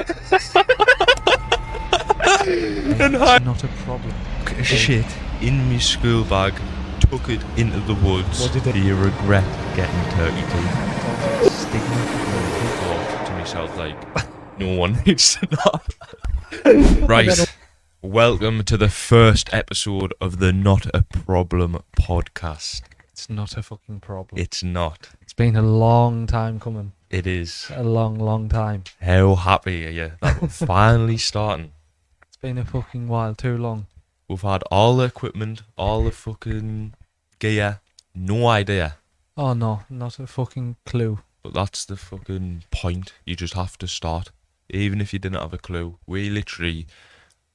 And It's not a problem. shit in my school bag, took it into the woods. What did it- Do you regret getting turkey teeth? Stigma. Thought to myself, like, no one needs to know. Right. Welcome to the first episode of the Not a Problem podcast. It's not a fucking problem. It's not. It's been a long time coming. It is. A long time. How happy are you that we're finally starting? It's been a fucking while, too long. We've had all the equipment, all the fucking gear, no idea. Oh no, not a fucking clue. But that's the fucking point. You just have to start. Even if you didn't have a clue. We literally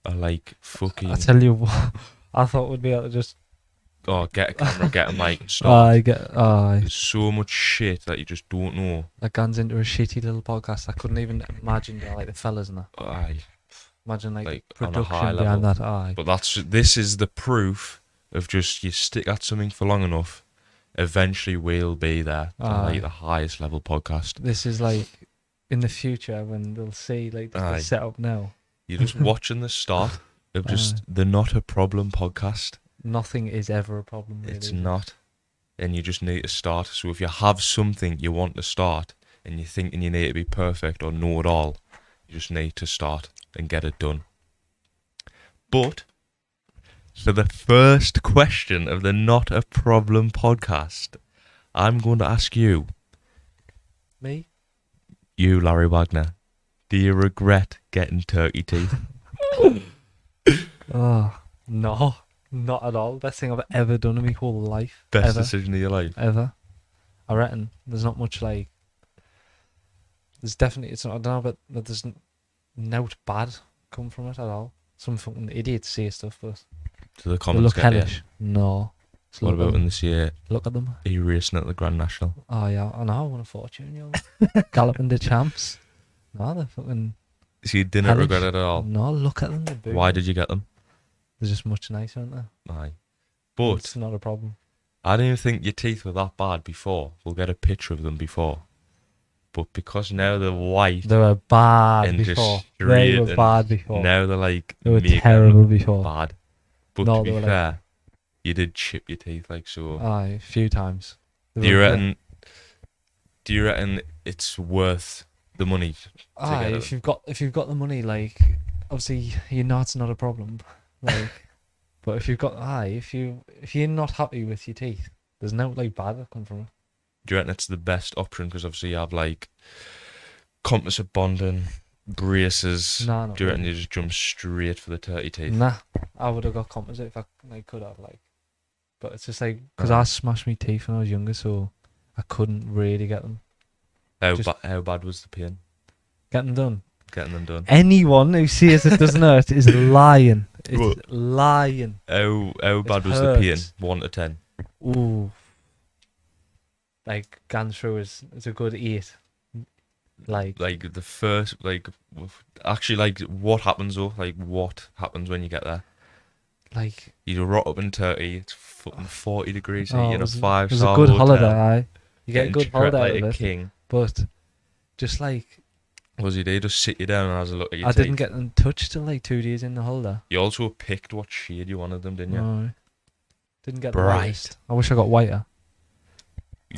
are like fucking... I tell you what, I thought we'd be able to just... Oh, get a camera, get a mic and start. Aye. There's so much shit that you just don't know. That guns into a shitty little podcast. I couldn't even imagine like the fellas and that. Aye. Imagine like on a production high behind level. that. Aye. But this is the proof of just you stick at something for long enough, eventually we'll be there to like the highest level podcast. This is like in the future when they'll see like the setup now. You're just watching the start of just the Not a Problem podcast. Nothing is ever a problem, really. It's not. And you just need to start. So if you have something you want to start and you're thinking you need to be perfect or know it all, you just need to start and get it done. But for the first question of the Not a Problem podcast, I'm going to ask you. Me? You, Larry Wagner. Do you regret getting turkey teeth? Oh, no. Not at all. Best thing I've ever done in my whole life. Best ever. decision of your life? Ever. I reckon. There's not much like... There's definitely... It's not... I don't know, but there's not bad come from it at all. Some fucking idiots say stuff, but... Do the They comments look get you? hellish. No. Just What look about at when them. they say, Look at them. are you racing at the Grand National? Oh, yeah. I know. I won a fortune, yo. Galloping the champs. No, they're fucking... So you didn't hellish. regret it at all? No, look at them. They're Why booty. did you get them? They're just much nicer, aren't they? Aye. But It's not a problem. I didn't even think your teeth were that bad before. We'll get a picture of them before. But because now they're white They were bad and before. just They straight were and bad before. now they're like They were making terrible them before. bad. But No, to they be were fair, you did chip your teeth like so. Aye, a few times. They Do you were- reckon? Do you reckon it's worth the money? Aye, get if you've got the money, like obviously you know it's not a problem. Like, but if you're not happy with your teeth, there's no like bad that come from it. Do you reckon it's the best option? Because obviously you have like composite bonding, braces. Nah, not Do you reckon really. you just jump straight for the turkey teeth? Nah, I would have got composite if I could have like, but it's just like because I smashed my teeth when I was younger, so I couldn't really get them. How bad was the pain Getting done. getting them done? Anyone who says it doesn't hurt is lying. It's Well- lying. How bad was the pain? hurts. 1 to 10. Ooh. Like gone through is a good 8. Like Like the first, actually, like what happens though? Like what happens when you get there? You rock up in Turkey. It's fucking 40 degrees. oh, You're in a 5-star it was a good hotel, holiday, aye. You get a getting good treated holiday like out a of it. king. But just like Was he there? Just sit you down and has a look at your I teeth. didn't get them touched till like 2 days in the holiday. You also picked what shade you wanted them, didn't you? No. Didn't get the Bright. whitest. I wish I got whiter.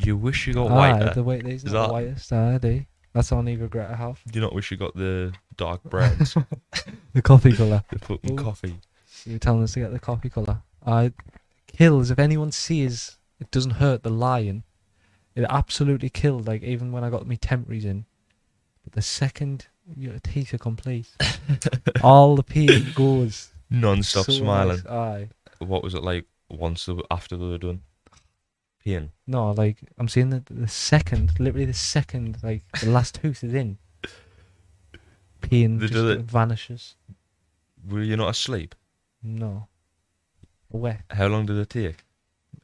You wish you got Aye, whiter. the white these Is not that- the whitest, aye, they. That's the only regret I have. Do you not wish you got the dark browns? The coffee colour. the fucking Ooh. coffee. You were telling us to get the coffee colour. I kills if anyone sees it doesn't hurt the lying. It absolutely killed, like even when I got my temporaries in. But the second your teeth are complete, all the pain goes. Non-stop So smiling. nice, aye. What was it like after they were done? Pain. No, like I'm seeing the second, literally the second, like the last tooth is in. Pain They just do it- vanishes. Were you not asleep? No. Away. How long did it take?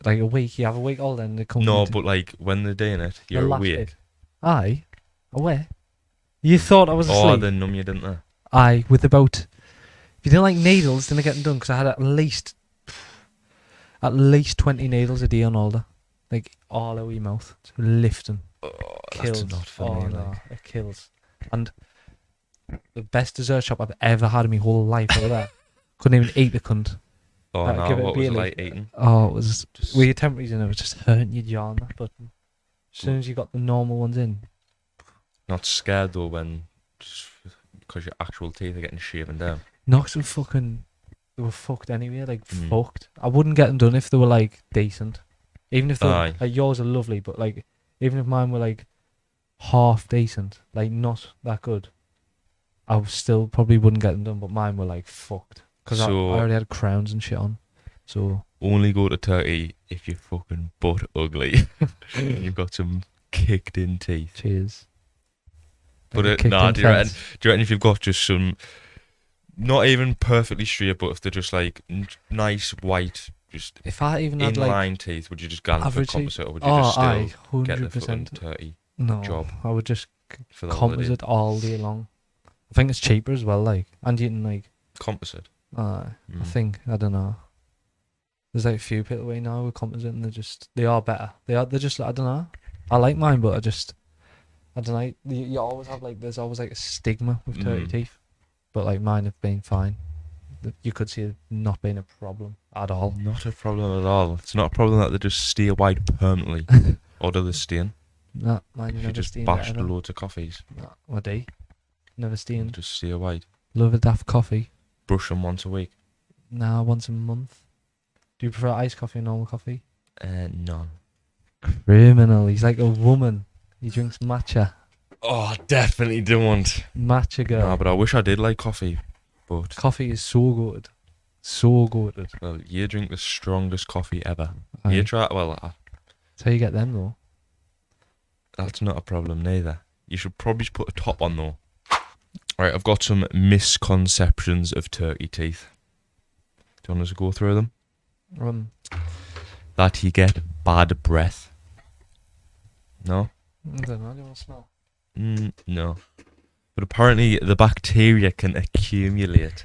Like a week. You have a week all then they come. No, into but like when they're doing it, the you're last awake. bit. Aye. Away. You thought I was asleep? Oh, they numb you, didn't they? Aye, with about... If you didn't like needles, then I get them done, because I had at least 20 needles a day on all that. Like, all over your mouth. So lifting. Oh, Kills. that's not funny. Oh, no, it kills. And the best dessert shop I've ever had in my whole life over there. Couldn't even eat the cunt. Oh Give no, it a what was it Bailey. like eating? Oh, it was Just with your temperatures in, it was just hurting your jaw and that button. As soon as you got the normal ones in, not scared though when just because your actual teeth are getting shaven down. Knox were fucking, they were fucked anyway, like Mm. fucked. I wouldn't get them done if they were like decent. Even if they were, Aye. like yours are lovely, but like even if mine were like half decent, like not that good, I still probably wouldn't get them done. But mine were like fucked because I So already had crowns and shit on. So only go to Turkey if you're fucking butt ugly and you've got some kicked in teeth. cheers. But Like a kicked nah, in do you fence. reckon if you've got just some, not even perfectly straight, but if they're just like nice white, just If I even had like inline teeth, would you just go for average teeth, composite, or would you just still aye, get the fucking 100%. Turkey No, job I would just for the holiday? composite all day long. I think it's cheaper as well. Like, and you can like, Composite. I Mm. think I don't know. There's like a few people away now with composite, and they are better. They're just I don't know. I like mine, but I don't know. You always have like there's always like a stigma with Turkey Mm. teeth, but like mine have been fine. You could see it not being a problem at all. Not a problem at all. It's not a problem that they just stay white permanently, or do they stain? Nah, mine If you never just stained bashed ever. loads of coffees, Nah, my day. Never they stained. just stay white. Love a daft coffee. Brush them once a week. Nah, once a month. Do you prefer iced coffee or normal coffee? None. Criminal. He's like a woman. He drinks matcha. Oh, I definitely don't. Matcha girl. No, but I wish I did like coffee. But Coffee is so good. So good. well, you drink the strongest coffee ever. Aye. You try. Well, That's how you get them though. that's not a problem neither. You should probably just put a top on though. Alright, I've got some misconceptions of turkey teeth. Do you want us to go through them? That you get bad breath. No? I don't know. Do you want to smell? No. But apparently the bacteria can accumulate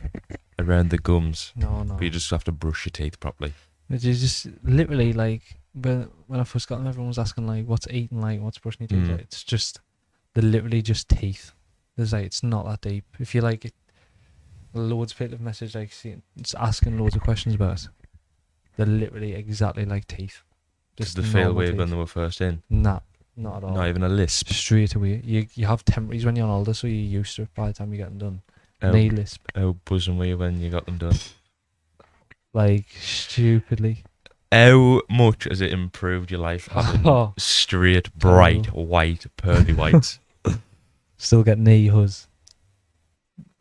around the gums. No, no. But you just have to brush your teeth properly. But you just literally like when I first got them, everyone was asking like, "What's eating like? What's brushing your teeth?" Like, it's just they're literally just teeth. There's like it's not that deep. If you like it, loads of people have messaged like it's asking loads of questions about it. They're literally exactly like teeth. Did they feel weird when they were first in? Nah, not at all. Not even a lisp. Straight away. You have temporaries when you're older, so you're used to it by the time you get them done. How, Knee lisp. how buzzing were you when you got them done? Like stupidly. How much has it improved your life having Oh, straight, bright, white, pearly whites? still get knee huzz.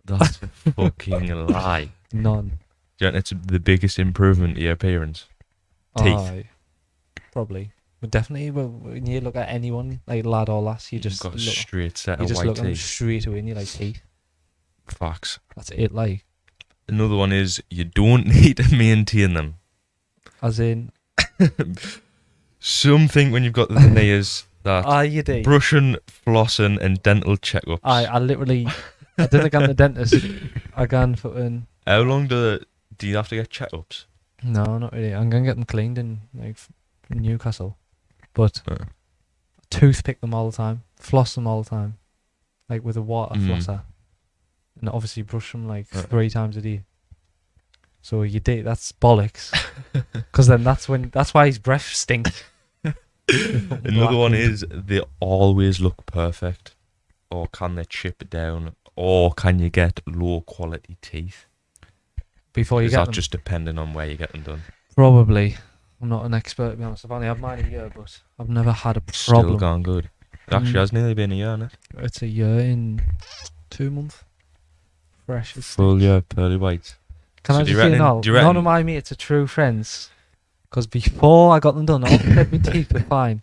That's a fucking lie. None. Do you reckon it's the biggest improvement to your appearance? Teeth. Aye, probably. But definitely, when you look at anyone, like lad or lass, you just got a look, straight set you of just white look at them teeth. straight away and you're like, teeth. Facts. That's it, like. Another one is you don't need to maintain them. As in, Something when you've got the veneers that you do. brushing, flossing, and dental checkups. I literally, I didn't go to the dentist. I gone fucking. How long do you have to get checkups? No, not really. I'm gonna get them cleaned in like Newcastle, but Uh. toothpick them all the time, floss them all the time, like with a water Mm. flosser, and obviously brush them like 3 times a day. So you do that's bollocks, because then that's why his breath stinks. Another one is they always look perfect, or can they chip down, or can you get low quality teeth? Before you Is get that them, just depending on where you get them done? probably. I'm not an expert to be honest. I've only had mine a year, but I've never had a Still problem. gone good. It actually Mm. has nearly been a year, hasn't it? It's a year in 2 months. Fresh. as Full sticks. year, pearly white. Can So I do you just say reckon- no? do you None reckon- of my mates are true friends. Because before I got them done, all said my teeth were fine.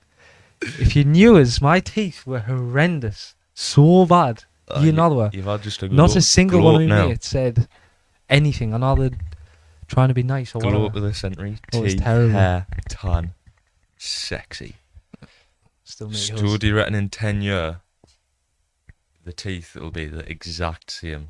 If you knew us, my teeth were horrendous. So bad. You know they were. You've had just a Not glow- a single glow one up of my now. mates said anything. I know they're trying to be nice or Glow whatever. up with a century. Oh, it's Teeth, terrible. hair, tan. Sexy. Still make So us. do you reckon in 10 years, the teeth will be the exact same?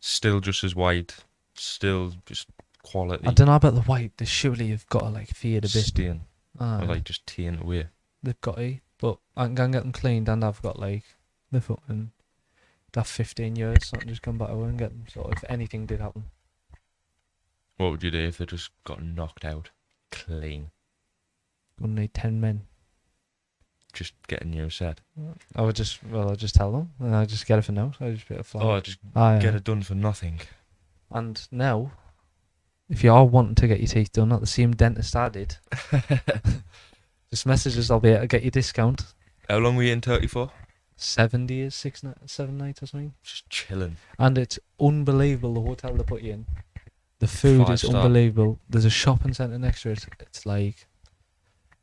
Still just as white, still just quality. I don't know about the white. They surely have got to like fade a bit. Stain. Aye, Or like just teeing away. they've got to. But I can go and get them cleaned, and I've got like the fucking that 15 years, something just come back over and get them. So if anything did happen, What would you do if they just got knocked out clean? gonna need 10 men. Just get a new set. I'd just tell them, and I'd just get it for now. So I'd just be able to fly. Oh, just Aye, get aye. it done for nothing. And now, if you are wanting to get your teeth done at the same dentist I did, just message us. I'll be able to get your discount. How long were you in Turkey for? 7 days, 7 nights or something. Just chilling. And it's unbelievable the hotel they put you in. The food is 5-star. unbelievable. There's a shopping centre next to it.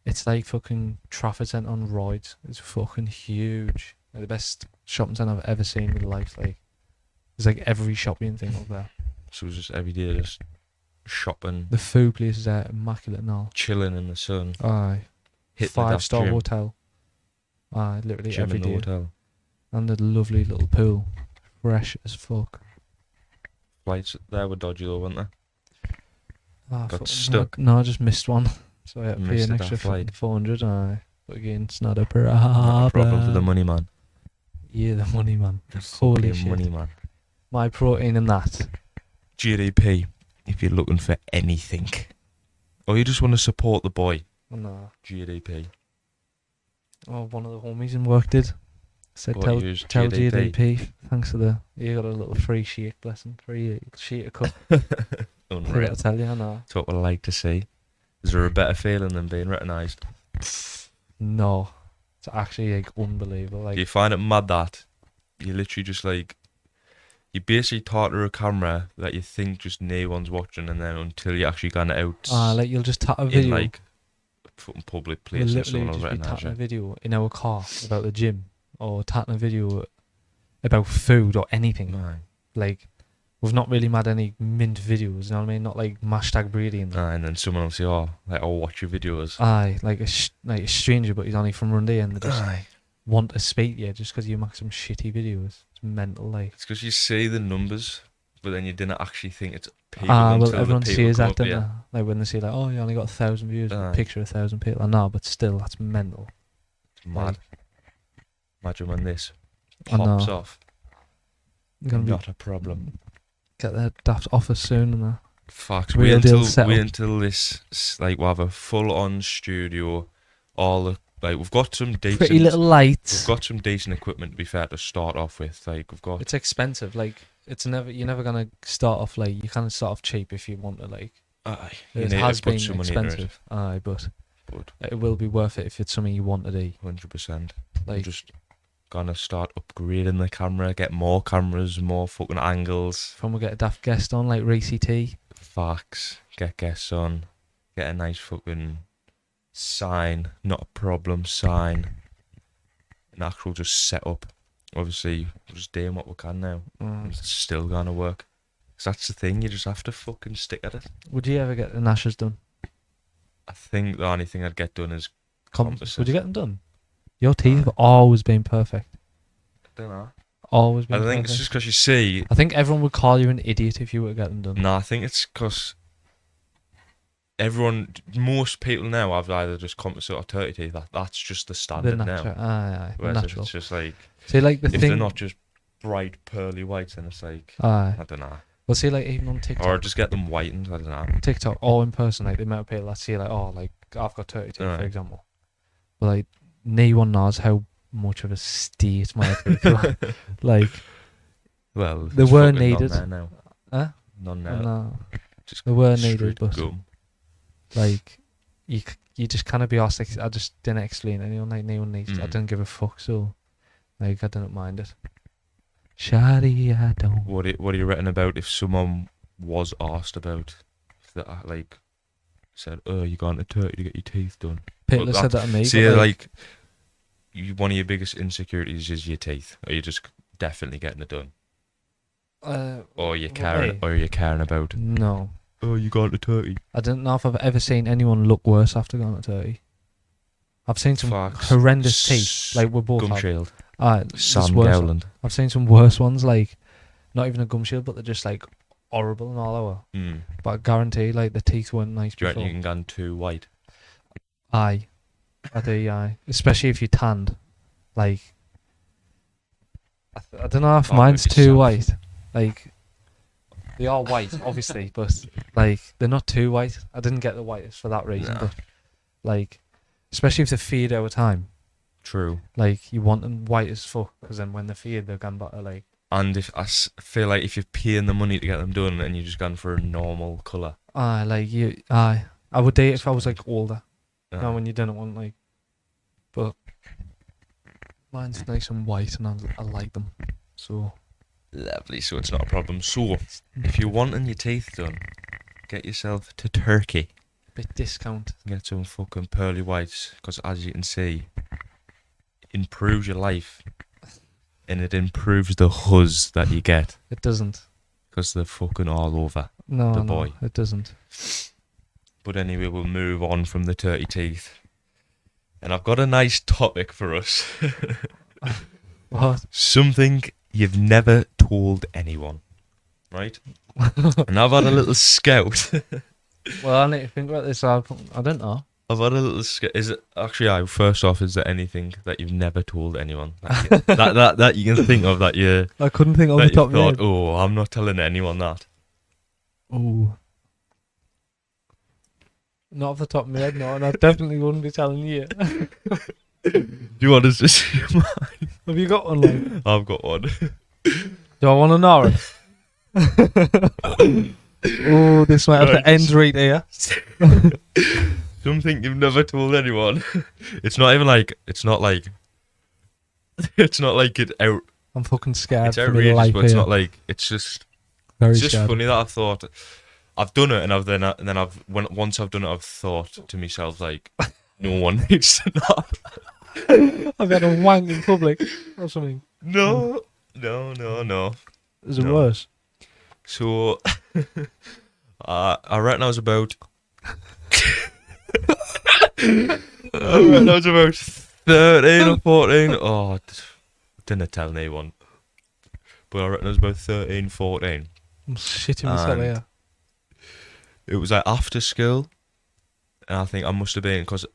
It's like fucking Trafford Centre on roids. It's fucking huge. Like the best shopping centre I've ever seen in my life. Like there's like every shopping thing up there. So it was just every day just shopping, The food places are immaculate and all. chilling in the sun. Aye. Hit the 5-star gym. hotel. Aye, literally Gym every in the day. hotel. And a lovely little pool. Fresh as fuck. Flights there were dodgy though, weren't they? Ah, Got fucking- stuck. No, I just missed one. So I had to pay Missed an it, that extra flight. 400. Aye. But again, it's not a Not problem. a problem for the money man. Yeah, the money, man. The Holy fucking shit. money man. My protein and that. GDP, if you're looking for anything. Or you just want to support the boy. No. GDP. Oh, one of the homies in work did. Said What, tell use GDP. Thanks for the. You got a little free shake, blessing. Free sheet of cup. Forgot Unreal. to tell you, I know. That's what I like to see. Is there a better feeling than being recognised? No. It's actually like unbelievable. Do Like you find it mad that you literally just like, you basically talk to a camera that you think just no one's watching, and then until you actually got it out like you'll just tap a in video. like fucking public We'll place and literally someone will just be recognise tapping a you. video in our car about the gym, or tapping a video about food or anything. Aye. Like we've not really had any mint videos. You know what I mean? Not like hashtag Brady and that. Aye, and then someone will say, "Oh, like I'll watch your videos." Aye, like a stranger, but he's only from Rundy, and they just Aye. want to speak to you just because you make some shitty videos. It's mental, like. It's because you see the numbers, but then you didn't actually think it's people Well, until everyone the people sees come that, up don't to they? you. Like when they see, like, oh, you only got 1,000 views, Aye. picture 1,000 people. I know, but still, that's mental. It's mad. Imagine when this I know. pops off. I'm gonna Not a problem. get their daft office soon and that. Fuck. Real deal setup. Wait until this, like, we'll have a full-on studio. All the, like, we've got some decent. Pretty little lights. We've got some decent equipment, to be fair, to start off with. Like, we've got. It's expensive. Like you're never gonna start off like you kind of start off cheap if you want to like. Aye. You It need has to put been some money into it. expensive. Aye, but But it will be worth it if it's something you want to do. 100%. Like Just gonna start upgrading the camera, get more cameras, more fucking angles. when we get a daft guest on, like Reese T. Facts. Get guests on. Get a nice fucking sign. Not a problem sign. An actual just setup. Obviously, we're just doing what we can now. It's still gonna work. 'Cause that's the thing, you just have to fucking stick at it. Would you ever get the Nashers done? I think the only thing I'd get done is compasses. Would you get them done? Your teeth have always been perfect. I don't know. Always been I think perfect. it's just because you see. I think everyone would call you an idiot if you were to get them done. No, I think it's because most people now have either just composite or 30 teeth. That's just the The standard natural. now. Aye, the Whereas if natural. it's just like, See, like the if thing. they're not just bright pearly whites, then it's like, Aye. I don't know. Well, see, like even on TikTok. Or just get them whitened, I don't know. TikTok or in person, like the amount of people that see, like, oh, like I've got 30 teeth, Aye. for example. But like, no one knows how much of a state my teeth are. Like, Well, They there's were fucking needed. None there now. Huh? None now. no, Just they were straight needed, but gum. like, you just kind of be asked. Like, I just didn't explain anyone. Like, no one needs. I Mm. didn't give a fuck, so like I didn't mind it. Shawty, I don't. What are you written about if someone was asked about that, like, said, "Oh, you going to Turkey to get your teeth done"? People Well, have said that to me. See, but, like, one of your biggest insecurities is your teeth. Are you just definitely getting it done? Or you caring? hey. Or are you caring about? No, Oh, you going to Turkey? I don't know if I've ever seen anyone look worse after going to Turkey. I've seen some Facts. horrendous teeth. Like we're both. Gum have. shield. Just Sam worse. Gowland. I've seen some worse ones. Like not even a gum shield, but they're just like horrible and all over. Mm. But I guarantee, like the teeth weren't nice Do you reckon before. you can go too white? Aye, I do. Aye, especially if you're tanned. Like I don't know if Oh, mine's but too yourself. white. Like, they are white, obviously, but like they're not too white. I didn't get the whitest for that reason, Nah. but like, especially if they feed over time, True. like you want them white as fuck, because then when they feed, they're gone better. Like, And if feel like if you're paying the money to get them done and you're just going for a normal colour. I would date if I was like older. Uh, Now when you didn't want like, but mine's nice and white, and I like them. So Lovely, so it's not a problem. So, if you're wanting your teeth done, get yourself to Turkey. bit discount. Get some fucking pearly whites, because as you can see, it improves your life. And it improves the huzz that you get, It doesn't. because they're fucking all over. No, The no, boy. it doesn't. But anyway, we'll move on from the dirty teeth. And I've got a nice topic for us. What? Something you've never told anyone. Right? And I've had a little scout. Well, I need to think about this. I don't know. I've had a little scout. Is it actually? First off, is there anything that you've never told anyone that you, that you can think of that you I couldn't think of that the you top of my thought? head. Oh, I'm not telling anyone that. Oh. Not off the top of my head, no, and I definitely wouldn't be telling you. Do you want us to see mine? Have you got one, like? I've got one. Do I want to know it? Oh, this might have Right. to end right here. Something you've never told anyone. It's not even like. It's not like. It's not like it out. I'm fucking scared It's for my outrageous, life but it's here. not like. It's just. Very It's just scared. funny that I've thought. I've done it, and then I've once I've done it, I've thought to myself like, no one needs to know. I've had a wank in public or something. No. Is it No. worse? So, I reckon I was about. I reckon I was about 13 or 14. Oh, didn't tell anyone. But I reckon I was about 13, 14. I'm shitting myself And- here. It was like after school, and I think I must have been because.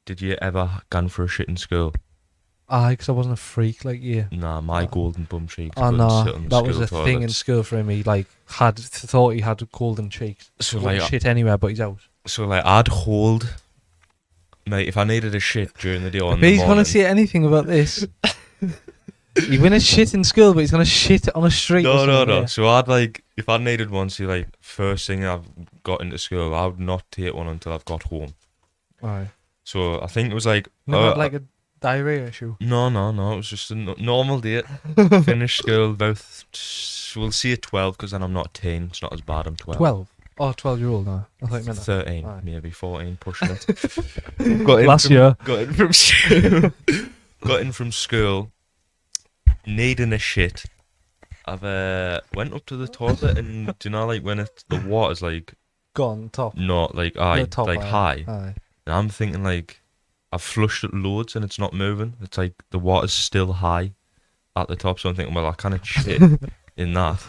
Did you ever gone for a shit in school? Aye, because I wasn't a freak like you. Nah, my golden bum cheeks. Oh couldn't sit no, on the that was school a thing in toilets. school for him. He like thought he had golden cheeks. So Wouldn't like, shit anywhere but his house. I'd hold, mate. If I needed a shit during the day or in But the he's morning, gonna say anything about this. He went a shit in school, but he's gonna shit on a street. or no. something, yeah. So I'd like, if I needed one, see, like first thing I've got into school, I would not take one until I've got home. Aye. So I think it was like, Never had like a diarrhea issue. no. It was just a normal day. Finished school about, we'll see at 12 because then I'm not 10. It's not as bad. I'm 12. 12. Oh, 12-year-old now. I thought you meant that. 13, Aye. maybe 14, pushing it. Got in Last from, year. Got in from school. Got in from school. Needing a shit. I've went up to the toilet and do you know like when the water's like Gone top. not like The top like aye. high. Aye. And I'm thinking like I've flushed it loads and it's not moving. It's like the water's still high at the top. So I'm thinking, well, I can't shit in that.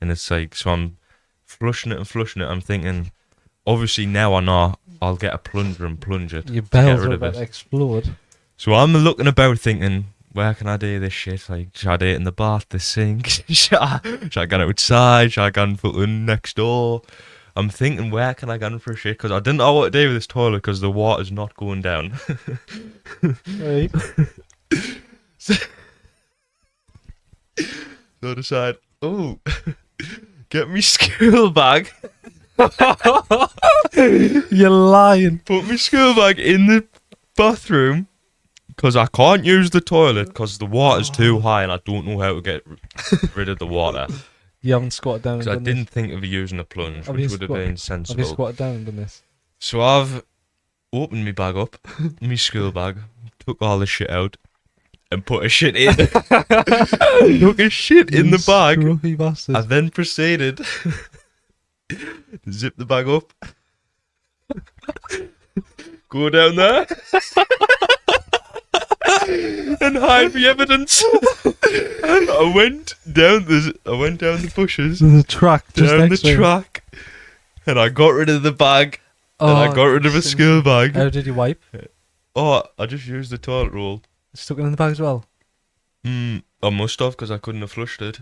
And it's like, so I'm flushing it. I'm thinking, obviously now I know I'll get a plunger and plunge it Your to get bells rid are of about it. to explode. So I'm looking about thinking, where can I do this shit? Like, should I do it in the bath, the sink? should I go outside? Should I go fucking next door? I'm thinking, where can I go for a shit? Because I didn't know what to do with this toilet because the water's not going down. Right. So I decide, oh, get me school bag. You're lying. Put my school bag in the bathroom because I can't use the toilet because the water's too high and I don't know how to get rid of the water. You haven't squatted down and Because I done didn't think of using a plunge, Have which you would have squat- been this. Have you sensible. squatted down and done this? So I've opened my bag up, my school bag, took all the shit out, and put a shit in. Took a shit in the bag. Scruffy bastard. I then proceeded to zip the bag up, go down there, and hide the evidence. I went down the bushes, There's a track just down the next to him. track, and I got rid of the bag, and I got rid of a school bag. How did you wipe? Oh, I just used the toilet roll. Stuck it in the bag as well. I I must have, because I couldn't have flushed it.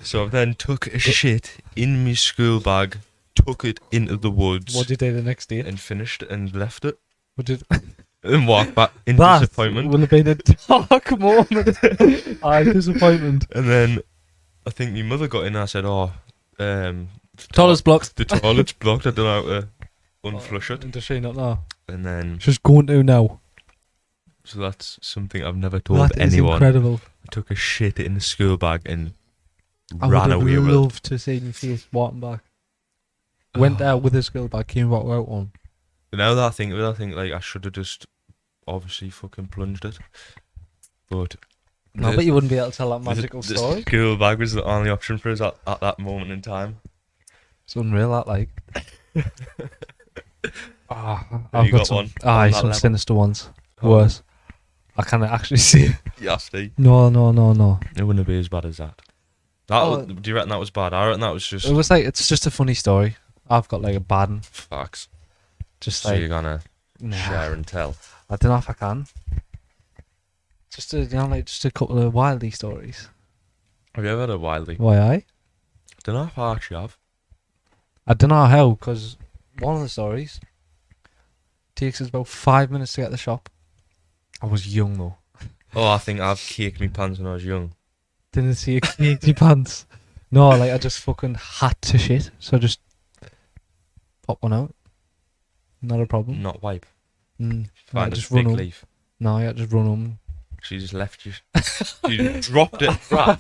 So I then took a shit in my school bag, took it into the woods, What'd you do the next day? and finished it and left it. What did And walked back in that disappointment. will have been a dark moment. Aye, disappointment. And then I think my mother got in and I said, the Toilet's blocked. The toilet's blocked, I don't know how to unflush it. And does she not know? And then, She's going to now. so that's something I've never told That is anyone. incredible. I took a shit in the school bag and I ran would away have with it. loved to see your face walking back. Went out with a school bag, came back without one. Now that I think of it, I think like I should have just obviously fucking plunged it. But No, but you wouldn't be able to tell that the magical story. school bag was the only option for us at that moment in time. It's unreal, that, like. Have I've you got got some, one on aye, that some level? sinister ones. Oh. Worse. I can't actually see it. Yeah, Steve. No. It wouldn't be as bad as that. Oh. Do you reckon that was bad? I reckon that was just It was like, it's just a funny story. I've got like a bad one. facts. Just So like, you're gonna nah, share and tell. I don't know if I can. Just just a couple of wildy stories. Have you ever had a wildly? Why I? Don't know if I actually have. I don't know how, because one of the stories takes us about 5 minutes to get to the shop. I was young though. Oh, I think I've caked me pants when I was young. Didn't see a cakey pants. No, like I just fucking had to shit, so I just pop one out. Not a problem. Not wipe. I Find a just run thick home. leaf. No, I just run home. She just left you. You just dropped it. Right.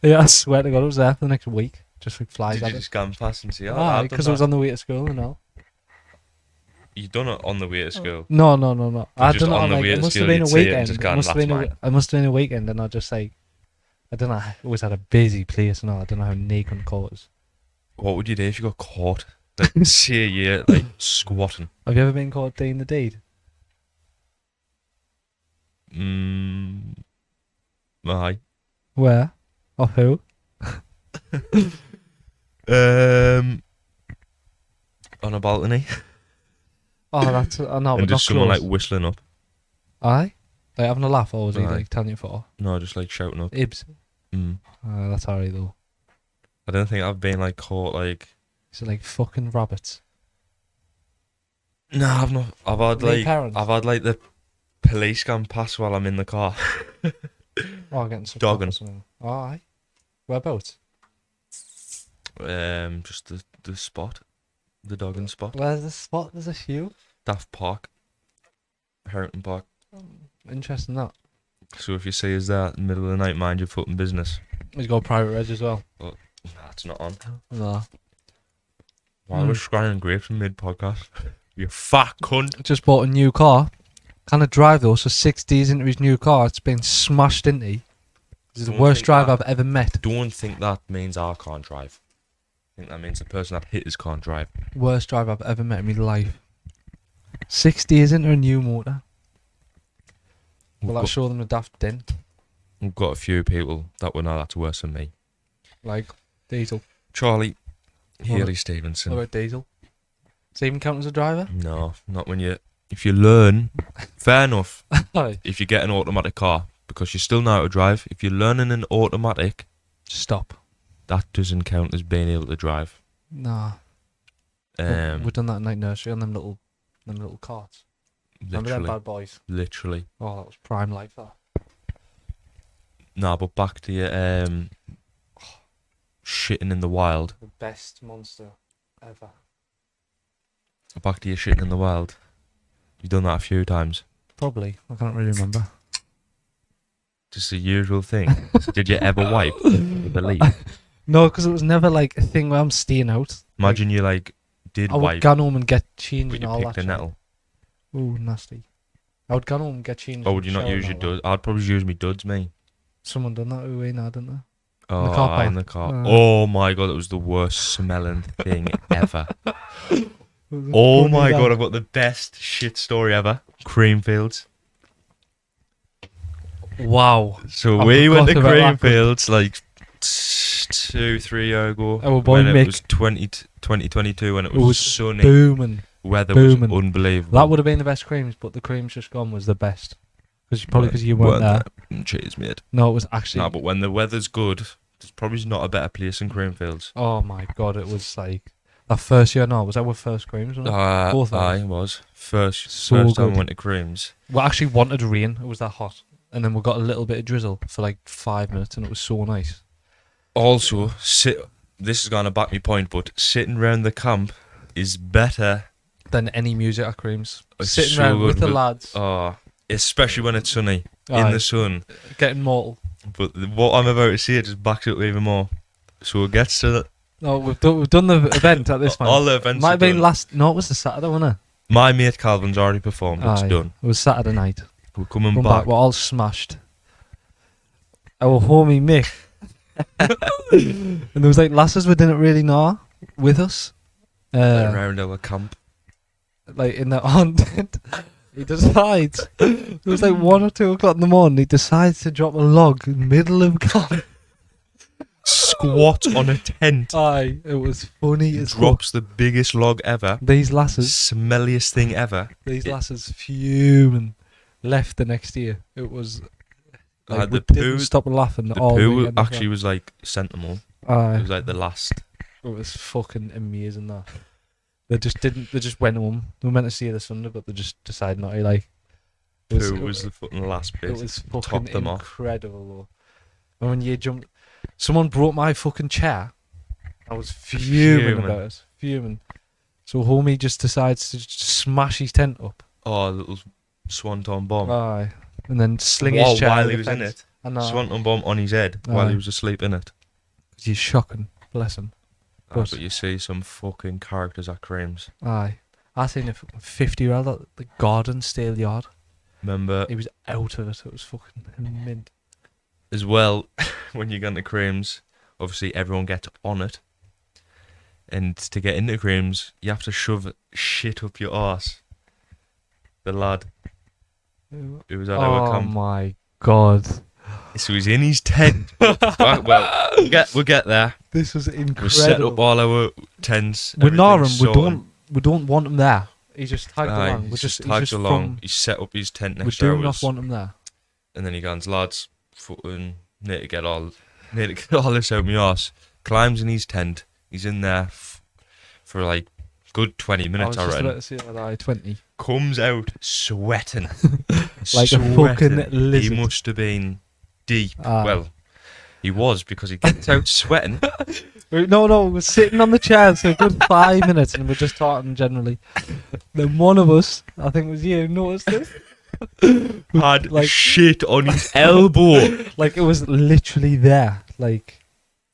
Yeah, I swear to God, I was there for the next week. Just like flies Did at you it. just scan past and see? Oh, I've done Because I was that. on the way to school and all. You done it on the way to school. No. I just don't know. on the Like, way it to must have school, been a you'd see it and weekend. just It gone, must have "That's been mine." it must have been a weekend, and I just like, I don't know. It was at a busy place and all. I don't know how Nikon quarters. What would you do if you got caught? Like, see a year, like, squatting. Have you ever been caught doing the deed? Aye. Where? Of who? On a balcony. Oh, that's no, And but not just someone close. like whistling up. Aye, like having a laugh, or was he Aye. like telling you for No, just like shouting up. Ibs? Mm. That's alright though. I don't think I've been like caught like. Is it like fucking rabbits? No, I've not. I've had Me like. parents? I've had like the police can pass while I'm in the car. Oh, getting some Dogging. or something. Oh, aye. Whereabouts? Just the spot, the dogging spot. Where's the spot? There's a few. Daft Park, Harrington Park. Interesting that. So if you see us there in the middle of the night, mind your fucking business. He's got a private reg as well. Nah, it's not on. No. Why we're scanning grapes in mid podcast? You fat cunt. Just bought a new car. Can't drive though, so 6 days into his new car, it's been smashed into. This is the Don't worst think drive that- I've ever met. Don't think that means I can't drive. I think that means the person that hit us can't drive. Worst drive I've ever met in my life. 6 days into a new motor. Will I show them the daft dent? We've got a few people that would know that's worse than me. Like diesel. Charlie, Haley What Stevenson. about diesel? Does he even count as a driver? No, not when you. If you learn, fair enough. Aye. If you get an automatic car, because you still know how to drive. If you're learning an automatic, Stop. that doesn't count as being able to drive. Nah. We've done that in night nursery on them little carts. Remember them Literally, bad boys? literally. Oh, that was prime life, that. Nah, but back to your shitting in the wild. The best monster ever. Back to your shitting in the wild. You've done that a few times. Probably. I can't really remember. Just the usual thing. So did you ever wipe with a leaf? No, because it was never like a thing where I'm staying out. Imagine you like did I would wipe, go home and get changed but and you all picked that. a shit. nettle. Ooh, nasty. I would go home and get changed. Or and would you not shower use and your all that. duds? I'd probably use me duds, me. Someone done that away now, didn't they? Oh, car park. in the car. Uh. Oh my god, it was the worst smelling thing ever. It was Oh funny my that. god, I've got the best shit story ever. Creamfields. Wow. So I we went to forgot about that. Creamfields like 2-3 years ago. Our boy when Mick. it was 2022 when it It was was sunny. Booming. Weather booming. was unbelievable. That would have been the best creams, but the creams just gone was the best. Probably because you weren't there. Cheers, mate. No, it was actually. Nah, but when the weather's good, there's probably not a better place than Creamfields. Oh my god, it was like that first year. No, was our first creams? Wasn't it? Both of us. I was first So time I good. went to Creams. We actually wanted rain. It was that hot, and then we got a little bit of drizzle for like 5 minutes, and it was so nice. Also, this is gonna back me point, but sitting round the camp is better. Than any music at creams. It's Sitting so around good with the lads, especially when it's sunny in Aye. the sun. getting mortal. But what I'm about to say just backs it up even more. So it gets to the, No, we've done the event at this point. all the events. Might are have been done. last. No, it was the Saturday, wasn't it? My mate Calvin's already performed. It's Aye. done. It was Saturday night. We're coming Come back. back, we're all smashed. Our homie Mick. And there was like lasses we didn't really know with us. Around our camp. Like in the on tent. He decides. It was like 1 or 2 o'clock in the morning. He decides to drop a log in the middle of camp. Squat on a tent. Aye, it was funny as fuck. Drops the biggest log ever. These lasses. Smelliest thing ever. These lasses fuming. Left the next year. It was. Like, The we didn't poo. stop laughing The all poo weekend. actually was like sentinel. Aye. It was like the last. It was fucking amazing that. They just went home. They were meant to see the Sunday, but they just decided not to, like. Poo was the fucking last bit. It was fucking Topped them off. incredible though. And when you jumped, someone broke my fucking chair. I was fuming about it. Fuming. So homie just decides to just smash his tent up. Oh, a little swanton bomb. Aye. And then sling his chair while over he the was in fence. it. And Swanton bomb on his head while he Aye. was asleep in it. he's shocking. Bless him. But- But you see some fucking characters at Creams. Aye. I seen a fucking 50-year-old at the garden stale yard. Remember, He was out of it. It was fucking mint. as well, when you go into Creams, obviously everyone gets on it. And to get into Creams, you have to shove shit up your arse. The lad who was at our Oh camp. my god. So he's in his tent. Right, well, we'll get there. This was incredible. We set up all our tents. With Naram, everything's sorted. we don't want him there. He just tagged Aye, along. he We're just he's tags just along. from- He set up his tent we next to do not ours. want him there. And then he goes, lads, fucking need to get all this out my arse. Climbs in his tent. He's in there for like good 20 minutes, I was I just reckon. about to say that I-20. Comes out sweating. Like a fucking He lizard. must have been deep. Aye. Well, he was, because he gets out sweating. No, we're sitting on the chairs for a good 5 minutes and we're just talking generally. Then one of us, I think it was you, noticed this. Had Like- shit on his elbow. Like it was literally there. Like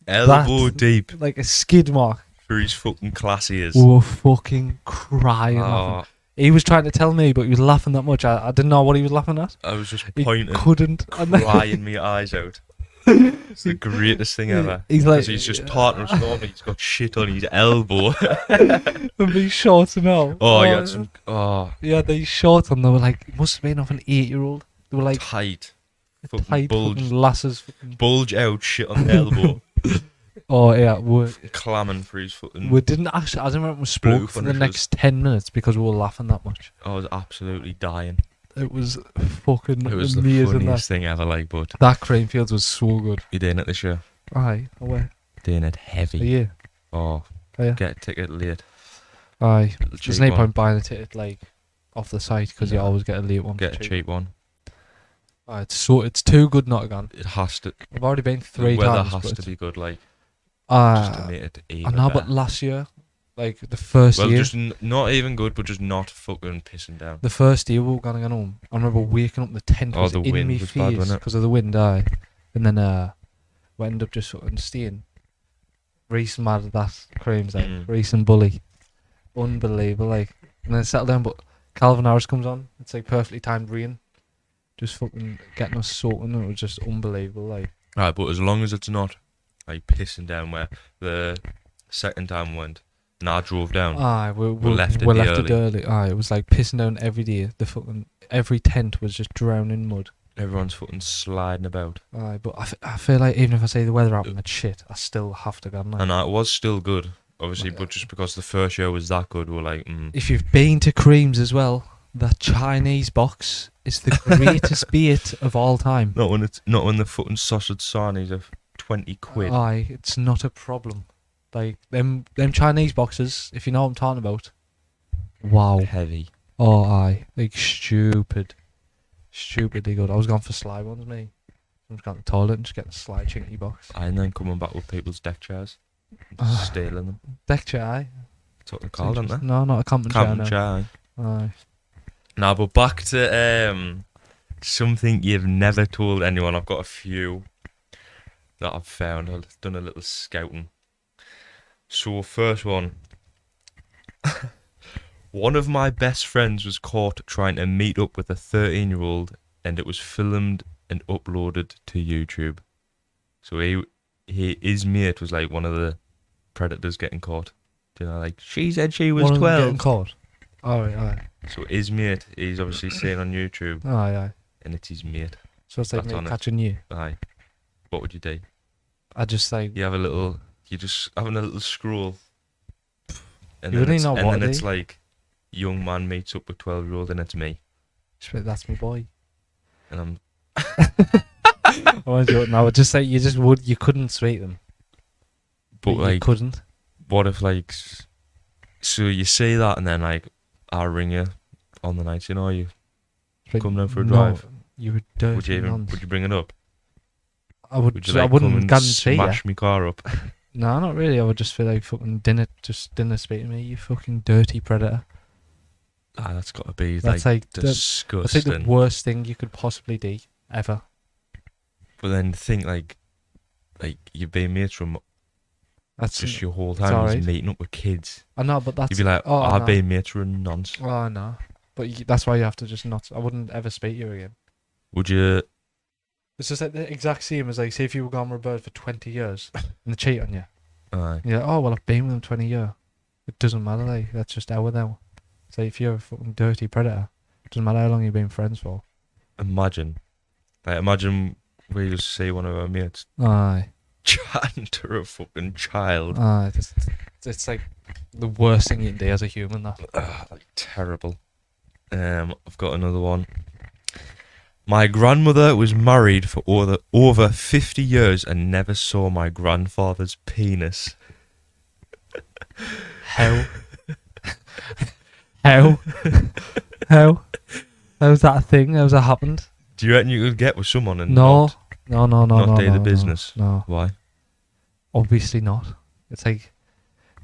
Elbow deep like a skid mark. for his fucking class ears. We were fucking crying laughing. Oh, He was trying to tell me, but he was laughing that much. I didn't know what he was laughing at. I was just He pointing, couldn't. And then crying my eyes out. It's the greatest thing ever. He's like, Because he's just tarting us normally. He's got shit on his elbow. and these shorts and all. Oh, he had some Yeah, these shorts on. They were like, it must have been off an 8-year-old. They were like tight. Fucking tight bulge. fucking lasses. Fucking, Bulge out shit on the elbow. oh yeah, Clamming for his fucking. we didn't actually. I didn't remember we Blue spoke for the finishes. next 10 minutes because we were laughing that much. I was absolutely dying. It was fucking It was the amazing. funniest thing ever, like, but That Cranefields was so good. you're doing it this year. Aye, away. Doing it A heavy. year. Oh, Oh, yeah. get a ticket late. Aye. Little There's cheap no one. point buying a ticket like off the site because you No. always get a late one. Get a cheap. cheap one. Aye, it's too good not to go. It has to. I've already been The 3 weather times. has but to be good, like, just Ah, to make it I even know, better. but last year, like the first Well, year, just not even good, but just not fucking pissing down. the first year we were gonna get home. I remember waking up, the tent Oh, was the in wind me was bad, face wasn't it? because of the wind. Aye, and then we ended up just fucking staying. Reese mad at that creams like Mm. Reese and Bully, unbelievable. Like, and then settled down, but Calvin Harris comes on. It's like perfectly timed rain, just fucking getting us soaking. It was just unbelievable. Like, Right, but as long as it's not like pissing down where the second time went, and I drove down. aye, we left it we day left it early. Aye, it was like pissing down every day. The fucking every tent was just drowning in mud. Everyone's fucking sliding about. Aye, but I feel like even if I say the weather happened, that's shit. I still have to go. Now. And it was still good, obviously, but just because the first year was that good, we're like, If you've been to Creams as well, That Chinese box is the greatest bait of all time. Not when the fucking sausage sarnies are 20 quid. Aye, it's not a problem. Like them Chinese boxes, if you know what I'm talking about. Wow. Heavy. Oh, aye. Like stupidly good. I was going for sly ones, me. I'm just going to the toilet and just getting a sly chinky box. And then coming back with people's deck chairs. Just stealing them. Deck chair, aye. That's what they're called, aren't they? No, not a camping chair. Camping No. chair. Aye. Now, but back to something you've never told anyone. I've got a few that I've found. I've done a little scouting. So, first one. One of my best friends was caught trying to meet up with a 13-year-old, and it was filmed and uploaded to YouTube. So his mate was like one of the predators getting caught. You know, like, she said she was One of them 12. getting caught. Aye. So his mate, he's obviously seen on YouTube, Aye. and it's his mate. So it's like That's me on it. catching you. Aye. What would you do? I just like. You just having a little scroll. And You then really it's, know and what then it it's is. like, young man meets up with 12-year-old, and it's me. That's my boy. And I'm, I want to do it now. But just like you couldn't sweet them. but You like, couldn't. what if like, so you say that, and then like, I'll ring you on the night, you know, you Like, come down for a no, drive. You would dirty Would you nonce. would you bring it up? I would. Would you like I come wouldn't and guarantee ya. smash my car up? No, not really. I would just feel like fucking dinner speak to me. You fucking dirty predator. Ah, that's got to be That's like like that's disgusting. like the worst thing you could possibly do ever. But then think like you've been mates from That's just your whole it's time alright. just meeting up with kids. I know, but that's You'd be like, oh, I I've know. been mates with nonce. Oh no, but that's why you have to just not. I wouldn't ever speak to you again. Would you? It's just like the exact same as like, say if you were gone with a bird for 20 years and they cheat on you. Aye. You're like, oh well, I've been with them 20 years. It doesn't matter. Like that's just our now. So if you're a fucking dirty predator, it doesn't matter how long you've been friends for. Imagine we just see one of our mates Aye. chatting to a fucking child. Aye. It's like the worst thing you can do as a human. That. Like terrible. I've got another one. My grandmother was married for over 50 years and never saw my grandfather's penis. How? How? How's that a thing? How's that happened? Do you reckon you could get with someone and No, no, not do the business? No, Why? obviously not. It's like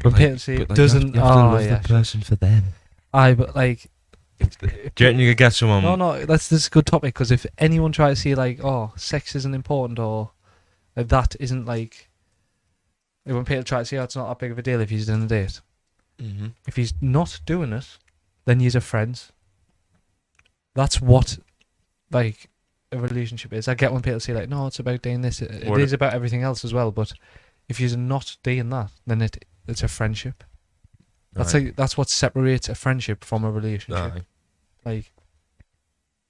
when Like- people say it but, like, doesn't. You have to Oh love yeah, the person for them. aye, but like. Do you reckon you could get someone? No, this is a good topic because if anyone tries to say like, oh, sex isn't important or like, that isn't like when people try to say, oh, it's not that big of a deal if he's in a date. Mm-hmm. If he's not doing it, then you're friends. That's what like a relationship is. I get when people say like, no, it's about doing this. It What is about everything else as well. But if you're not doing that, then it's a friendship. That's what separates a friendship from a relationship. Aye. Like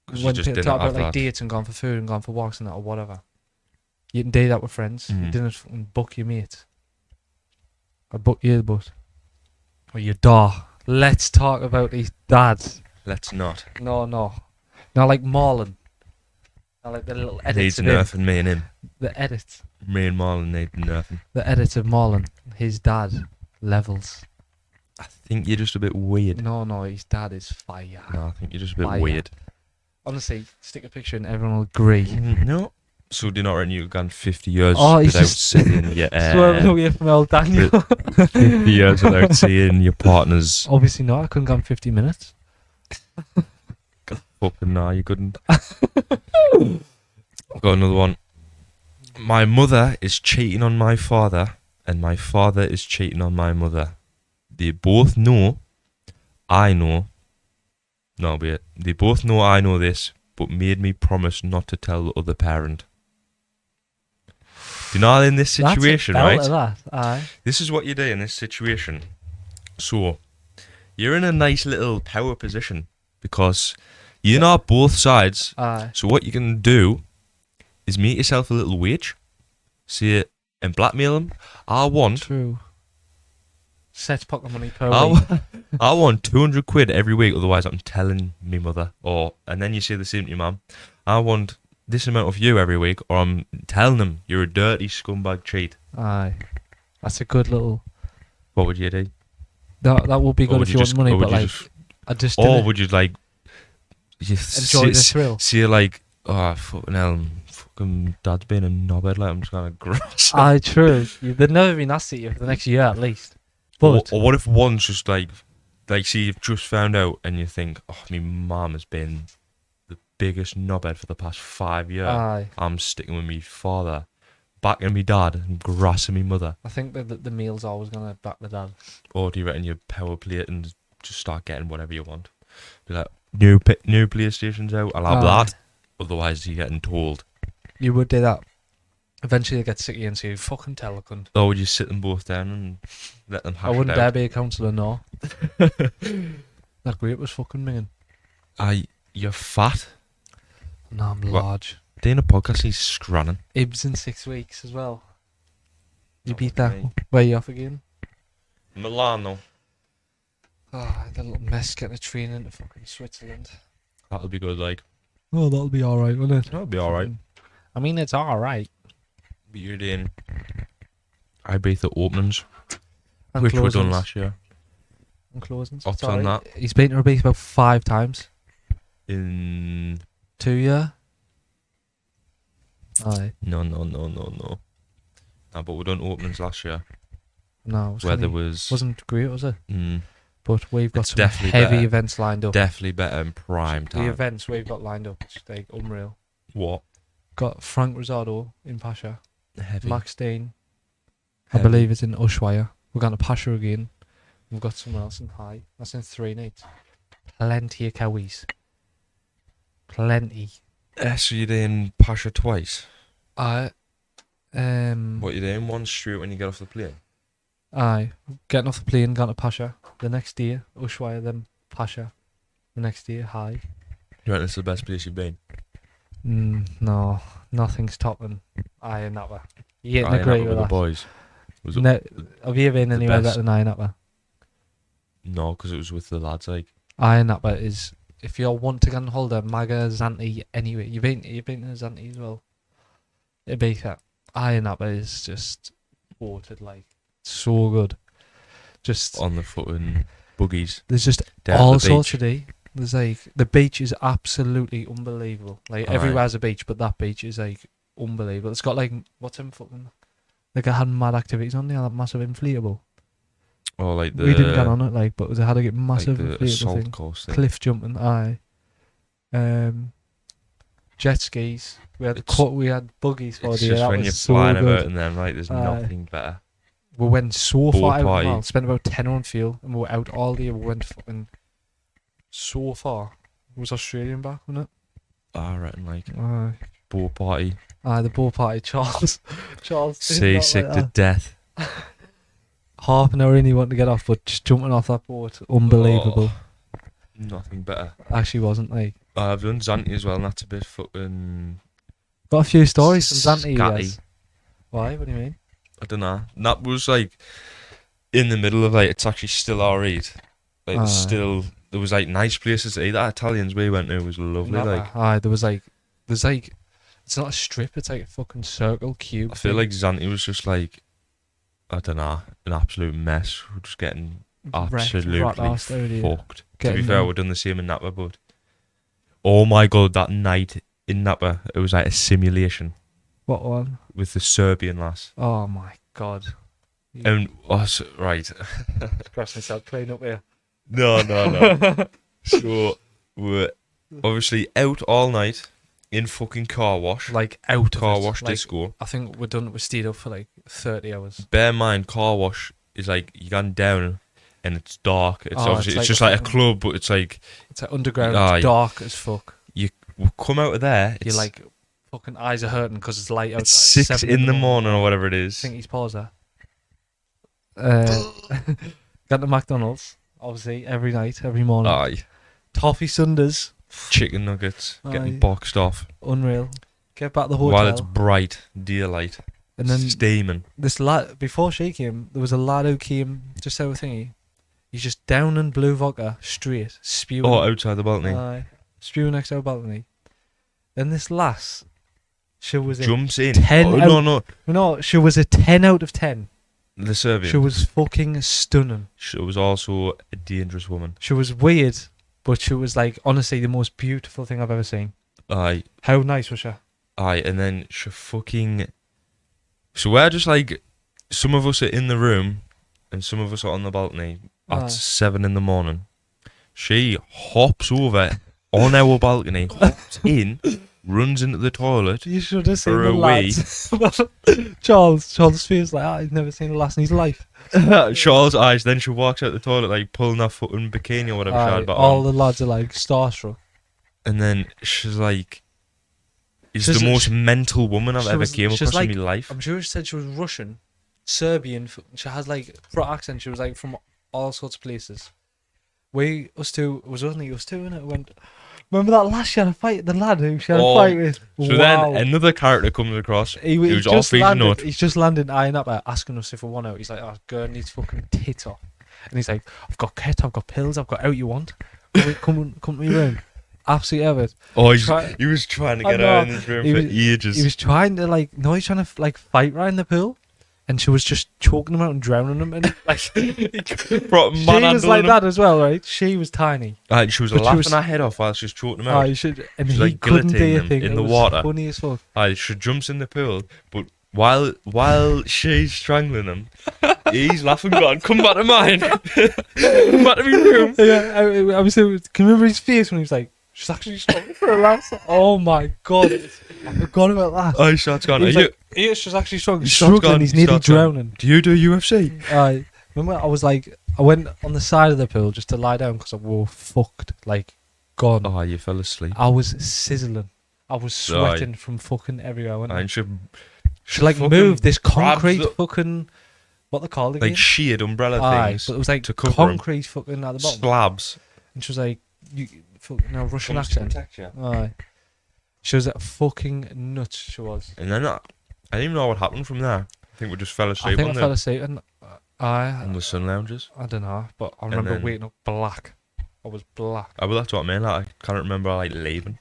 'Cause you when just people didn't talk have about like that. dates and gone for food and gone for walks and that or whatever, you can do that with friends. You Mm. didn't fucking book your mate. I book your butt or your dad. Let's talk about his dads. Let's not. No. Not like Marlon. Not like the little edits Needs of him. nerfing, me and him. The edits. Me and Marlon need nerfing. The edits of Marlon. His dad levels. I think you're just a bit weird. No, his dad is fire. No, I think you're just a bit Fire. weird. Honestly, stick a picture and everyone will agree. No. So do you not reckon you've gone 50 years Oh, he's without just seeing your Swerving away from old Daniel. 50 years without seeing your partner's Obviously not. I couldn't go in 50 minutes. fucking nah, you couldn't. I've got another one. My mother is cheating on my father and my father is cheating on my mother. They both know I know. No, wait. They both know I know this, but made me promise not to tell the other parent. Do you know in this situation, right? That's a belt of that. Aye. This is what you do in this situation. So, you're in a nice little power position because you know both sides. Aye. So what you can do is make yourself a little wage, see it, and blackmail them. I want True. Set pocket money per I, week. I want 200 quid every week, otherwise I'm telling me mother. And then you say the same to your mum. I want this amount of you every week, or I'm telling them you're a dirty scumbag cheat. Aye. That's a good little... What would you do? That would be Or good would if you you just- want money, or would but you like... just- I just Or didn't would you like you enjoy the thrill. see like, oh fucking hell, fucking dad's being a knobhead, like I'm just gonna gross. Aye, true. They'd never be nasty to you for the next year at least. But Or what if one's just like see you've just found out and you think, oh, my mum has been the biggest knobhead for the past 5 years. aye, I'm sticking with me father, backing me dad, and grassing me mother. I think that the meal's always gonna back the dad. Or do you reckon you power play it and just start getting whatever you want? Be like, new PlayStation's out, I'll have Aye. that. Otherwise, you're getting told. You would do that. Eventually, they get sick of you and say, "Fucking tell a cunt." Or would you sit them both down and let them hash I wouldn't it dare out? be a counsellor, no. That grape was fucking minging. You're fat. No, I'm What? large. Doing a podcast, he's scranning. Ibs in 6 weeks as well. You Not beat with that. me. Where you off again? Milano. Ah, that little mess getting a train into fucking Switzerland. That'll be good, like. Oh, that'll be alright, won't it? That'll be alright. I mean, it's alright. But you're doing Ibiza openings, And which were done closings. last year. And closings. I've It's done alright. He's been to Ibiza about 5 times. In 2 year. Aye. no. No, but we done openings last year No, it was where there kinda- was wasn't great, was it? mm, But we've got It's some definitely heavy better. events lined up. definitely better in prime The time. events we've got lined up, it's like unreal. What? Got Frank Rosado in Pasha, Heavy. Max Dane, I Heavy. believe it's in Ushuaia. We're going to Pasha again. We've got someone else in High. That's in 3 nights. Plenty of cowies. Plenty. So you're doing Pasha twice? Aye. What you doing? One straight when you get off the plane? Aye. Getting off the plane, going to Pasha. The next day, Ushuaia, then Pasha. The next day, High. You reckon it's the best place you've been? No, nothing's topping Aye and Nappa. You Aye, getting agree with with the that? boys. Was it? No, have you been the anywhere best. better than Aye and Nappa? No, because it was with the lads. Like, Aye and Nappa is, if you want to go and hold a Maga, Zanti, anyway. You've been to Zanti as well. Ibiza. Aye and Nappa is just watered, like, so good. Just, on the fucking buggies. there's just Down all at the sorts beach. of day. There's like, the beach is absolutely unbelievable. Like, Aye. everywhere's a beach, but that beach is like unbelievable. It's got like, what's them fucking, like, it had mad activities on there, that massive inflatable. Or like the We didn't get on it, like, but they had to get massive like the inflatable assault thing. course thing. Cliff jumping, aye. Jet skis. We had It's- we had buggies for It's the just that when was you're so flying good. about and then right, there's Aye. nothing better. We went so Boat far out of party. the mall, spent about 10 on fuel, and we were out all day. We went fucking so far. It was Australian back, wasn't I reckon like it? Aye. boat party, Aye, the boat party, Charles. Charles. did not seasick like to that. death. Half an hour in, he wanted to get off, but just jumping off that boat, unbelievable. Nothing better. Actually, wasn't like. I've done Zanti as well, and that's a bit fucking. Got a few stories from Zante. Scatty. Yes. Why? What do you mean? I don't know. And that was like in the middle of like it's actually still alright. Like Aye. still, there was like nice places to eat. That Italians we went to was lovely. Nappa. Like Aye, there's like, it's not a strip, it's like a fucking circle cube. I feel thing. like Zanti was just like I don't know, an absolute mess. We're just getting Wrecked, absolutely rat-arsed out here. fucked. To Getting be fair, them- we've done the same in Nappa, but oh my god, that night in Nappa, it was like a simulation What one? with the Serbian lass. Oh my god. And right, Cross myself clean up here. no. So we're obviously out all night in fucking car wash, Like out of car it. wash Like, disco. I think we stayed up for like 30 hours. Bear in mind, car wash is like you gone down and it's dark. It's Oh, obviously it's it's, like just a like a fucking- club, but it's like It's like underground, Aye. it's dark as fuck. we come out of there. You're like, fucking eyes are hurting because it's light outside. it's 6 7 in the morning or whatever it I is. think he's paused there. Got to McDonald's, obviously, every night, every morning. Aye, Toffee sundaes, chicken nuggets getting Aye. boxed off unreal. Get back to the while hotel. it's bright daylight. And then steaming. this lad, before she came, there was a lad who came just out of thingy. He's just down in blue vodka, straight, spewing. Oh, outside the balcony. Spewing next to our balcony. Then this lass, she was Jumps in. 10 Oh, out. No, she was a 10 out of 10. The Serbian. She was fucking stunning. She was also a dangerous woman. She was weird, but she was like, honestly, the most beautiful thing I've ever seen. Aye. How nice was she? Aye, and then she fucking... So we're just like... Some of us are in the room, and some of us are on the balcony at 7 in the morning. She hops over on our balcony, hops in, runs into the toilet. You should have seen for the a lads. Charles feels like, he's never seen a lass in his life. Charles' eyes. Then she walks out the toilet like pulling her fucking bikini or whatever she had back all on. the lads are like starstruck. And then she's like, "She's the most mental woman I've ever came across in my life." I'm sure she said she was Russian, Serbian. She has like for accent. She was like from all sorts of places. It was only us two, innit? Went. Remember that last she had a fight, the lad who she had a fight with? So then another character comes across. He was off his nut. He's just landed in Nappa asking us if we want out. He's like, "Oh, girl needs fucking tit off." And he's like, "I've got kit, I've got pills, I've got out you want. Come to my room." Absolutely ever. Oh, he was trying to get her in his room for ages. He was trying to he's trying to like fight right in the pool. And she was just choking him out and drowning him. And like, she was like that as well, right? She was tiny. She was laughing her head off while she was choking him out. And she was he like couldn't do a thing in the water. Funny as fuck. She jumps in the pool, but while she's strangling him, he's laughing, going, "Come back to mine, come back to my room." Yeah, I was. Can you remember his face when he was like, "She's actually struggling for a laugh." Oh my god, I forgot about that. Starts going. She's actually struggling. He's nearly drowning. Do you do UFC? Remember, I went on the side of the pool just to lie down because I was fucked, like, gone. Oh, you fell asleep. I was sizzling. I was sweating from fucking everywhere. And she like moved this concrete fucking, what they called again? Like sheared umbrella things. But it was like to cover concrete fucking at the bottom. Slabs. And she was like, Russian accent. Aye. She was fucking nuts, she was. And then I didn't even know what happened from there. I think we just fell asleep I fell asleep and on the sun lounges. I don't know, but I remember waking up black. I was black. Well, that's what I mean. I can't remember leaving.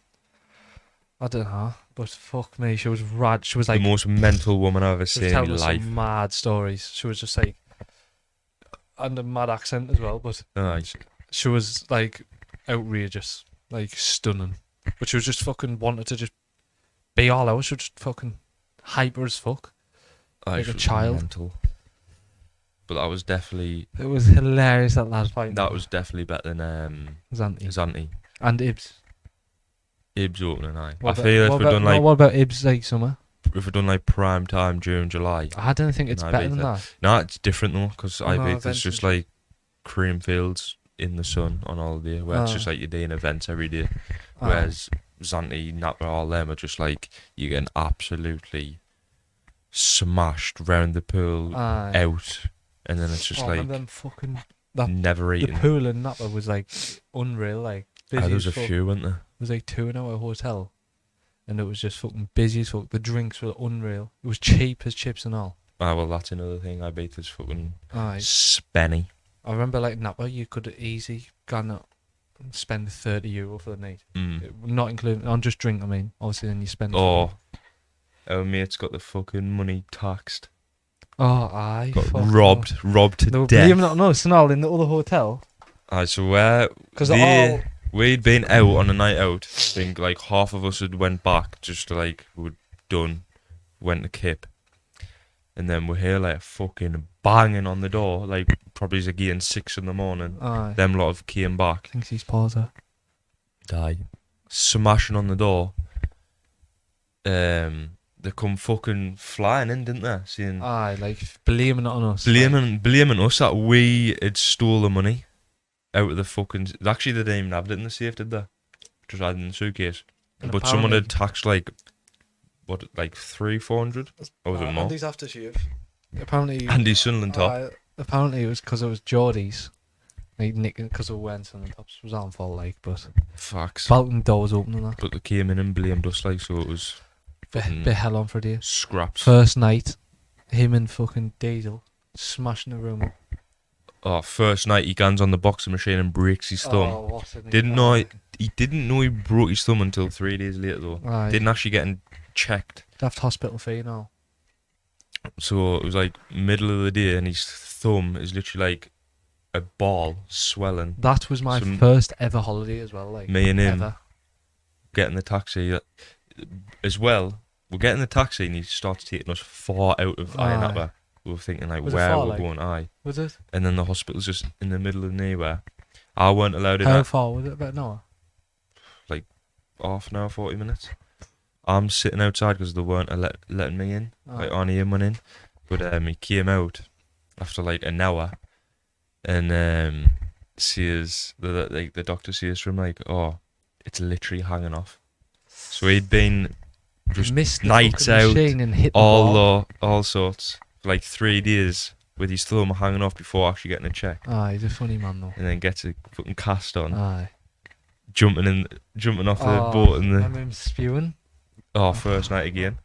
I don't know, but fuck me, she was rad. She was like the most mental woman I've ever seen in my life. Telling us some mad stories. She was just like, and a mad accent as well, but she was like outrageous, like stunning. But she was just fucking wanted to just be all out. She was just fucking hyper as fuck, like a child. Mental. But that was definitely. It was hilarious that last fight. That was definitely better than Zanti and Ibs. Ibs opening, I feel if we've done what about Ibs like summer? If we've done like prime time June, July. I don't think it's better than that. No, it's different though, because Ibiza's just like cream fields in the sun on holiday, where it's just like you're doing events every day. Whereas Zanti, Nappa, all them are just like you're getting absolutely smashed round the pool out, and then it's just and then fucking never eating. The pool in Nappa was like unreal, like busy. There was a few, weren't there? It was like 2 in our hotel, and it was just fucking busy as fuck. The drinks were unreal. It was cheap as chips and all. Well, that's another thing. Ibiza's fucking spenny. I remember like Nappa, you could easy gone spend €30 for the night, not including on just drink. I mean, obviously then you spend. Our mate's got the fucking money taxed. Got robbed to death. Believe it or not, and all in the other hotel. So we'd been out on a night out. I think like half of us had went back just to like we'd done, went to Kip, and then we're here like fucking banging on the door, like probably again 6 in the morning. Them lot of came back. Thinks he's pauser. Smashing on the door. They come fucking flying in, didn't they? Saying, like blaming it on us. Blaming us that we had stole the money out of the fucking. Actually, they didn't even have it in the safe, did they? Just had it in the suitcase. But someone had taxed like 300-400, or was it more? Andy's aftershave. Apparently, Andy's Sunderland top. Apparently, it was because it was Geordie's. Like Nick, because of wearing Sunderland tops, was our fault. Like, but facts. Balcony door was open and that. But they came in and blamed us, like, so it was. Bit hell on for a day. Scraps. First night, Him and fucking Diesel smashing the room up. Oh, first night he guns on the boxing machine and breaks his thumb. Oh, what's it? Didn't know he didn't know he broke his thumb until 3 days later though. Aye. Didn't actually get him checked. Daft hospital fee now. So it was like middle of the day and his thumb is literally like a ball swelling. That was my Some- first ever holiday as well. Like Me and him ever. getting the taxi as well. We're getting the taxi and he starts taking us far out of Aye. Nappa. We were thinking like Was it where far, we're like? going. Aye. Was it? And then the hospital's just in the middle of nowhere. I weren't allowed in How that far was it? About an hour. half an hour, 40 minutes. I'm sitting outside because they weren't letting me in. Aye. Like Arnie in went in. But he came out after like an hour and sees the doctor sees from like, oh, it's literally hanging off. So he'd been just missed the nights fucking out, machine and hit the bar. all sorts, for like 3 days with his thumb hanging off before actually getting a check, Aye, he's a funny man though. and then gets a fucking cast on, Aye. jumping off the boat in the Remember him spewing? first night again.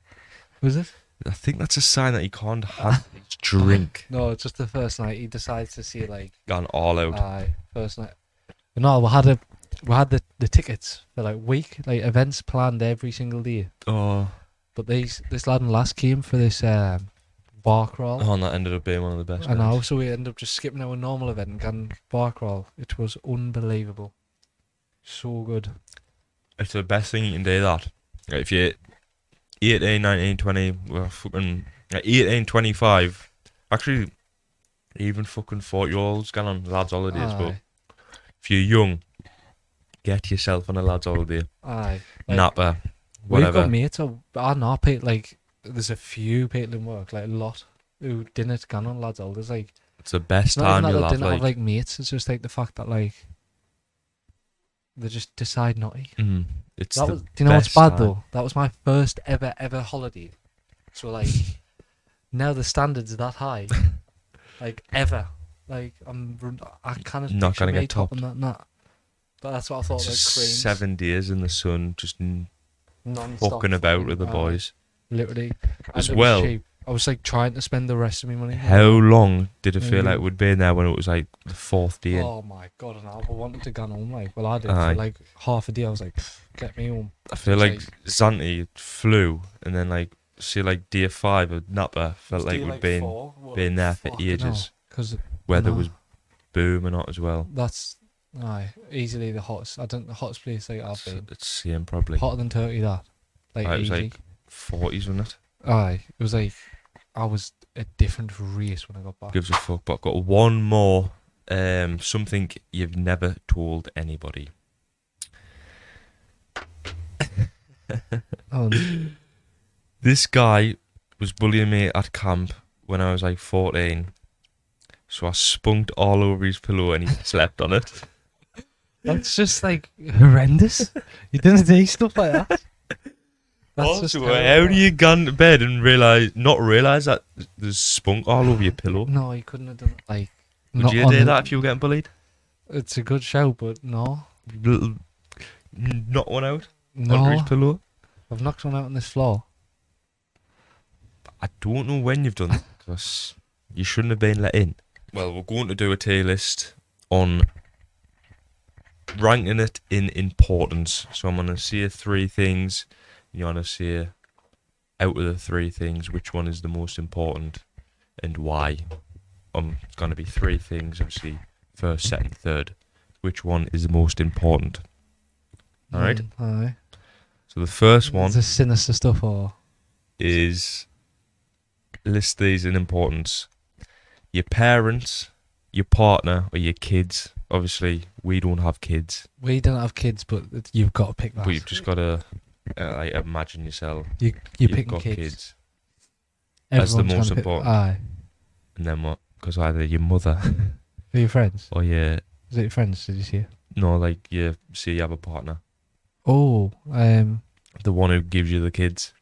Was it? I think that's a sign that he can't handle his drink. No, it's just the first night. He decides to see like. Gone all out. Aye, first night. No, we had the tickets for like week, like events planned every single day. Oh, But this lad and lass came for this bar crawl. and that ended up being one of the best. I know, nights. so we ended up just skipping our normal event and going bar crawl. It was unbelievable. So good. It's the best thing you can do. That if you're 18, 19, 20, well, fucking 18, 25, actually, even fucking 40-year-olds going on lads' holidays. But Aye. if you're young, get yourself on a lads' holiday. Aye. Like, Nappa, we've whatever. got mates, I know, like, there's a few people in work, like a lot, who didn't go on lads' holidays. Like, It's the best it's not time even that you'll they have. didn't have like mates, it's just like the fact that like they just decide not to. It's That the was, do you know what's best bad time. though? That was my first ever holiday. So like now the standards are that high, like ever. Like I kind of Not gonna get topping that. Nah. But that's what I thought. Like Just creams, 7 days in the sun, just non-stop fucking about with the aye, boys. literally. As And it was well- cheap. I was like trying to spend the rest of my money. How long did it feel Yeah. like we'd been there when it was like the 4th day in? Oh my god! And I wanted to go home. Like, well, I did Aye. for like half a day. I was like, get me home. I feel It's like Zanti flew, and then like see like day 5 of Nappa felt like we'd been there for ages. Because Weather no. was booming hot as well. that's easily the hottest. I think the hottest place like I've been. It's same probably. Hotter than Turkey, that. Like It was easy. like 40s, wasn't it? Aye, it was like I was a different race when I got back. Gives a fuck. But I've got one more. Something you've never told anybody. Oh, This guy was bullying me at camp when I was like 14. So I spunked all over his pillow and he slept on it. that's just like horrendous. You didn't do stuff like that. That's just Also, terrible. how do you go to bed and not realise that there's spunk all over your pillow? No, you couldn't have done it. Like, Would not you on do the- that if you were getting bullied? It's a good show, but no, Little, knock one out under his no. pillow? I've knocked one out on this floor. I don't know when you've done that because you shouldn't have been let in. Well, we're going to do a tier list on ranking it in importance. So I'm going to say 3 things. You're going to say out of the 3 things which one is the most important and why. It's going to be 3 things, obviously, first, second, third. Which one is the most important? All right. Aye. So the first one Is this sinister stuff or? is list these in importance. Your parents, your partner, or your kids. Obviously, we don't have kids, We don't have kids, but you've got to pick that. but you've just got to like imagine yourself. You're You've picking got kids. That's the Everyone's most gonna pick- important. Aye. And then what? Because either your mother Are your friends? or your Is it your friends? Did you see? no, like you see you have a partner, Oh, the one who gives you the kids.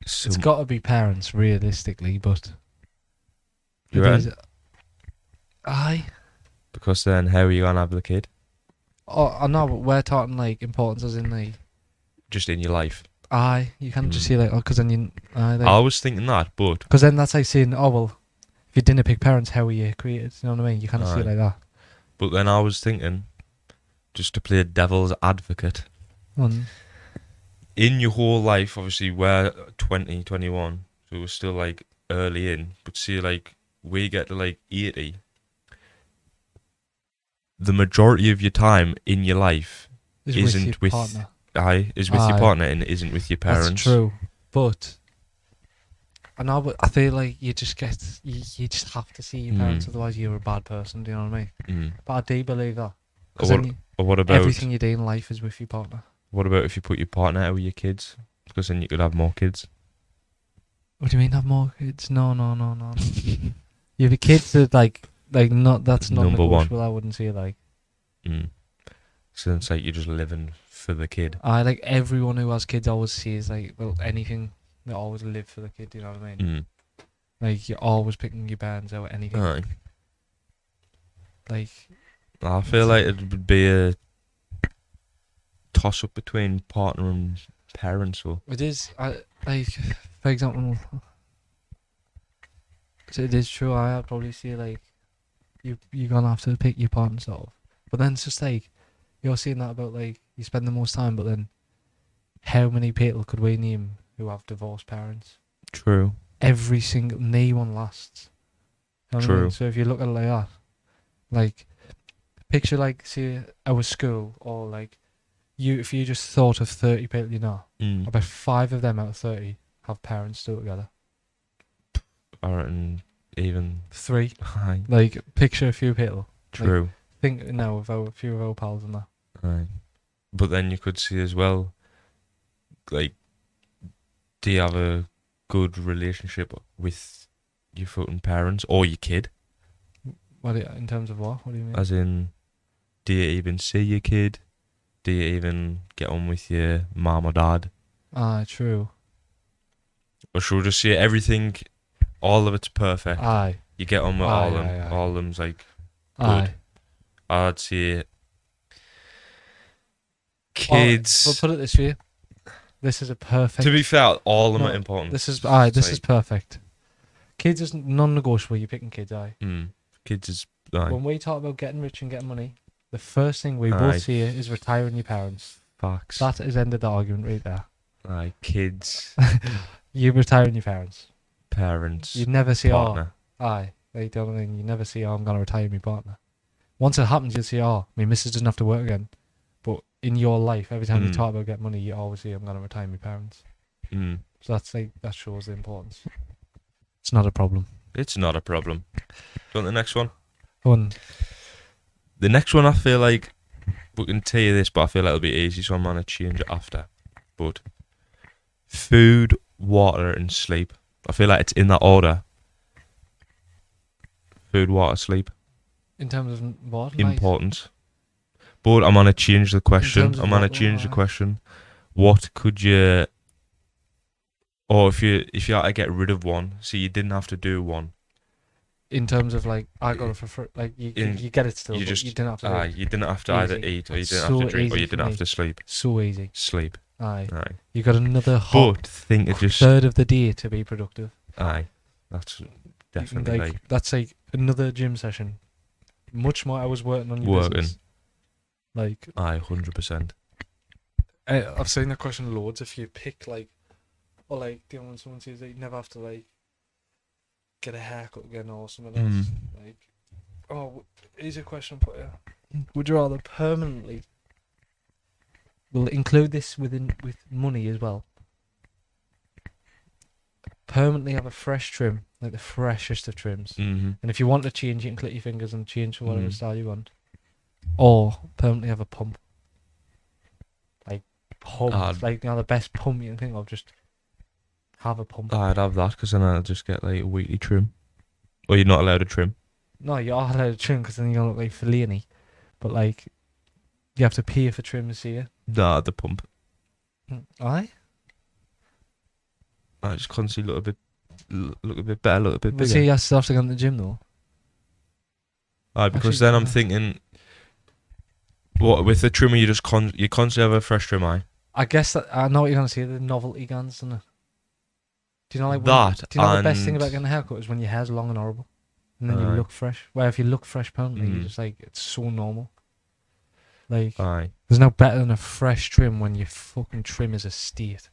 So, it's got to be parents, realistically, but. You there's- reckon? Aye. because then how are you gonna have the kid? Oh, I know, but we're talking like importance as in like. Just in your life. Aye, you can't just say like, oh, because then you, I was thinking that, but because then that's like saying, oh well, if you didn't pick parents, how were you created? You know what I mean? You can't say it Aye. like that. but then I was thinking, just to play devil's advocate, Mm. in your whole life, obviously we're 20, 21, so we're still like early in, but see like we get to like 80, the majority of your time in your life Is isn't with your partner. is with your Aye. partner and isn't with your parents. That's true, but I know, but I feel like you just have to see your parents, otherwise you're a bad person. Do you know what I mean? But I do believe that, because Or what about everything you do in life is with your partner. what about if you put your partner out with your kids? Because then you could have more kids. What do you mean have more kids? No. You have kids that like not, that's not Number one. negotiable. I wouldn't say like. So it's like you're just living for the kid. I like everyone who has kids always says like, well, anything, they always live for the kid. You know what I mean? Like you're always picking your parents out. Anything. Aye. Like. I feel like it would be a toss up between partner and parents. Or It is. Like, for example, so it is true. I'd probably say like, you're gonna have to pick your partner sort of. But then it's just like, you're saying that about like you spend the most time, but then how many people could we name who have divorced parents? true. Every single, no one lasts. You know what I mean? True. So if you look at it like that, like picture like say our school, or like if you just thought of 30 people you know, about 5 of them out of 30 have parents still together. I reckon even 3. Aye. Like picture a few people. True. Think now of a few of our pals and that. Aye. But then you could see as well, like, do you have a good relationship with your fucking parents or your kid? What in terms of what? What do you mean? As in, do you even see your kid? Do you even get on with your mum or dad? True. Or should we just say everything, all of it's perfect? Aye. You get on with all of them. Aye. All of them's like good. Aye. I'd say kids. But put it this way, this is a perfect. To be fair, all of them No, are important. This is It's this is like- perfect. Kids is non-negotiable. You're picking kids, aye. Kids is aye. When we talk about getting rich and getting money, the first thing we Aye. both see is retiring your parents. Facts. That is ended the argument right there. Aye, kids, You retiring your parents. parents, You never see, partner. aye. Like, the other thing, you never see, I'm gonna retire my partner. Once it happens, you'll see, my missus doesn't have to work again. But in your life, every time you talk about getting money, you always say, I'm gonna retire my parents. So that's like, that shows the importance. It's not a problem. It's not a problem. Do you want the next one? The next one, I feel like we can tell you this, but I feel like it'll be easy, so I'm gonna change it after. But food, water, and sleep. I feel like it's in that order. Food, water, sleep. In terms of what? Important. But I'm gonna change the question. terms of I'm gonna what, change the why? question. What could you, or if you had to get rid of one, so you didn't have to do one. In terms of like, I got it for free. Like you get it still. You but just you didn't have to. you didn't have to Easy. either eat, or you It's didn't so have to drink, or easy you for didn't have me. to sleep. So easy. Sleep. Aye. Aye. You got another hot But think it just third of the day to be productive. aye. That's You can, definitely like that's like another gym session. Much more hours working on your working. business. Like, Aye, 100%. I've seen that question loads. If you pick like, or like, you know, when someone says that you never have to like get a haircut again or something else. Like, here's a question for you. Would you rather permanently? We'll include this with money as well. Permanently have a fresh trim, like the freshest of trims. And if you want to change, you can click your fingers and change to whatever style you want. Or permanently have a pump. Like pump, like the best pump you can think of. Just have a pump. I'd have that because then I'll just get like a weekly trim. Or you're not allowed to trim. No, you are allowed to trim because then you're gonna look like Fellaini. But like, you have to pay for trims here. Nah, the pump. Aye. I just constantly look a bit better, look a bit But bigger. see, you still have to go to the gym though. Aye, because Actually, then I'm yeah. thinking, what with the trimmer you just you constantly have a fresh trim, aye. I guess that I know what you're gonna say. The novelty guns, isn't it? Do you know like That do you know the best thing and about getting a haircut is when your hair's long and horrible, and then you aye, look fresh. Where if you look fresh permanently, you mm, just like it's so normal. Like aye. there's no better than a fresh trim when your fucking trim is a state.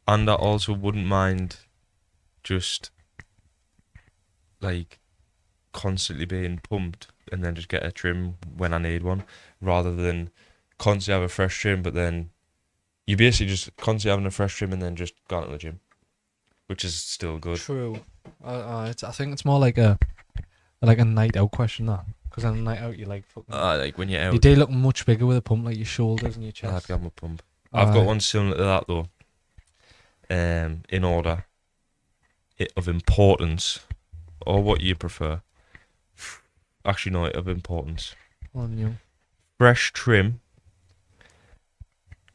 And I also wouldn't mind just like constantly being pumped and then just get a trim when I need one, rather than constantly have a fresh trim, but then you basically just constantly having a fresh trim and then just going to the gym, which is still good. True. I think it's more like a night out question that, because on a night out you like fucking. Like when you're out, You do look much bigger with a pump, like your shoulders and your I'd chest. get my pump. I've got one similar to that though. In order of importance, or what you prefer. Actually, no, of importance. On you. Fresh trim,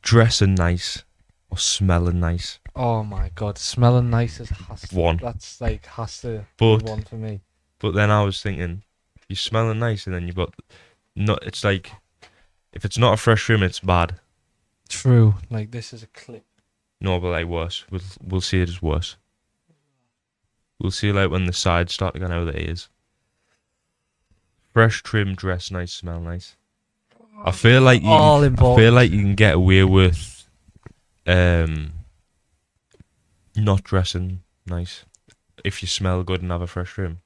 dressing nice, or smelling nice. Oh my god, smelling nice is has to, One. That's like has to But be one for me. But then I was thinking, you're smelling nice, and then you've got not. It's like if it's not a fresh trim, it's bad. True. Like this is a clip. No, but like worse. We'll see it as worse. We'll see like when the sides start to go out of the ears. Fresh trim, dress nice, smell nice. I feel like you. All I important. feel like you can get away with, not dressing nice if you smell good and have a fresh trim.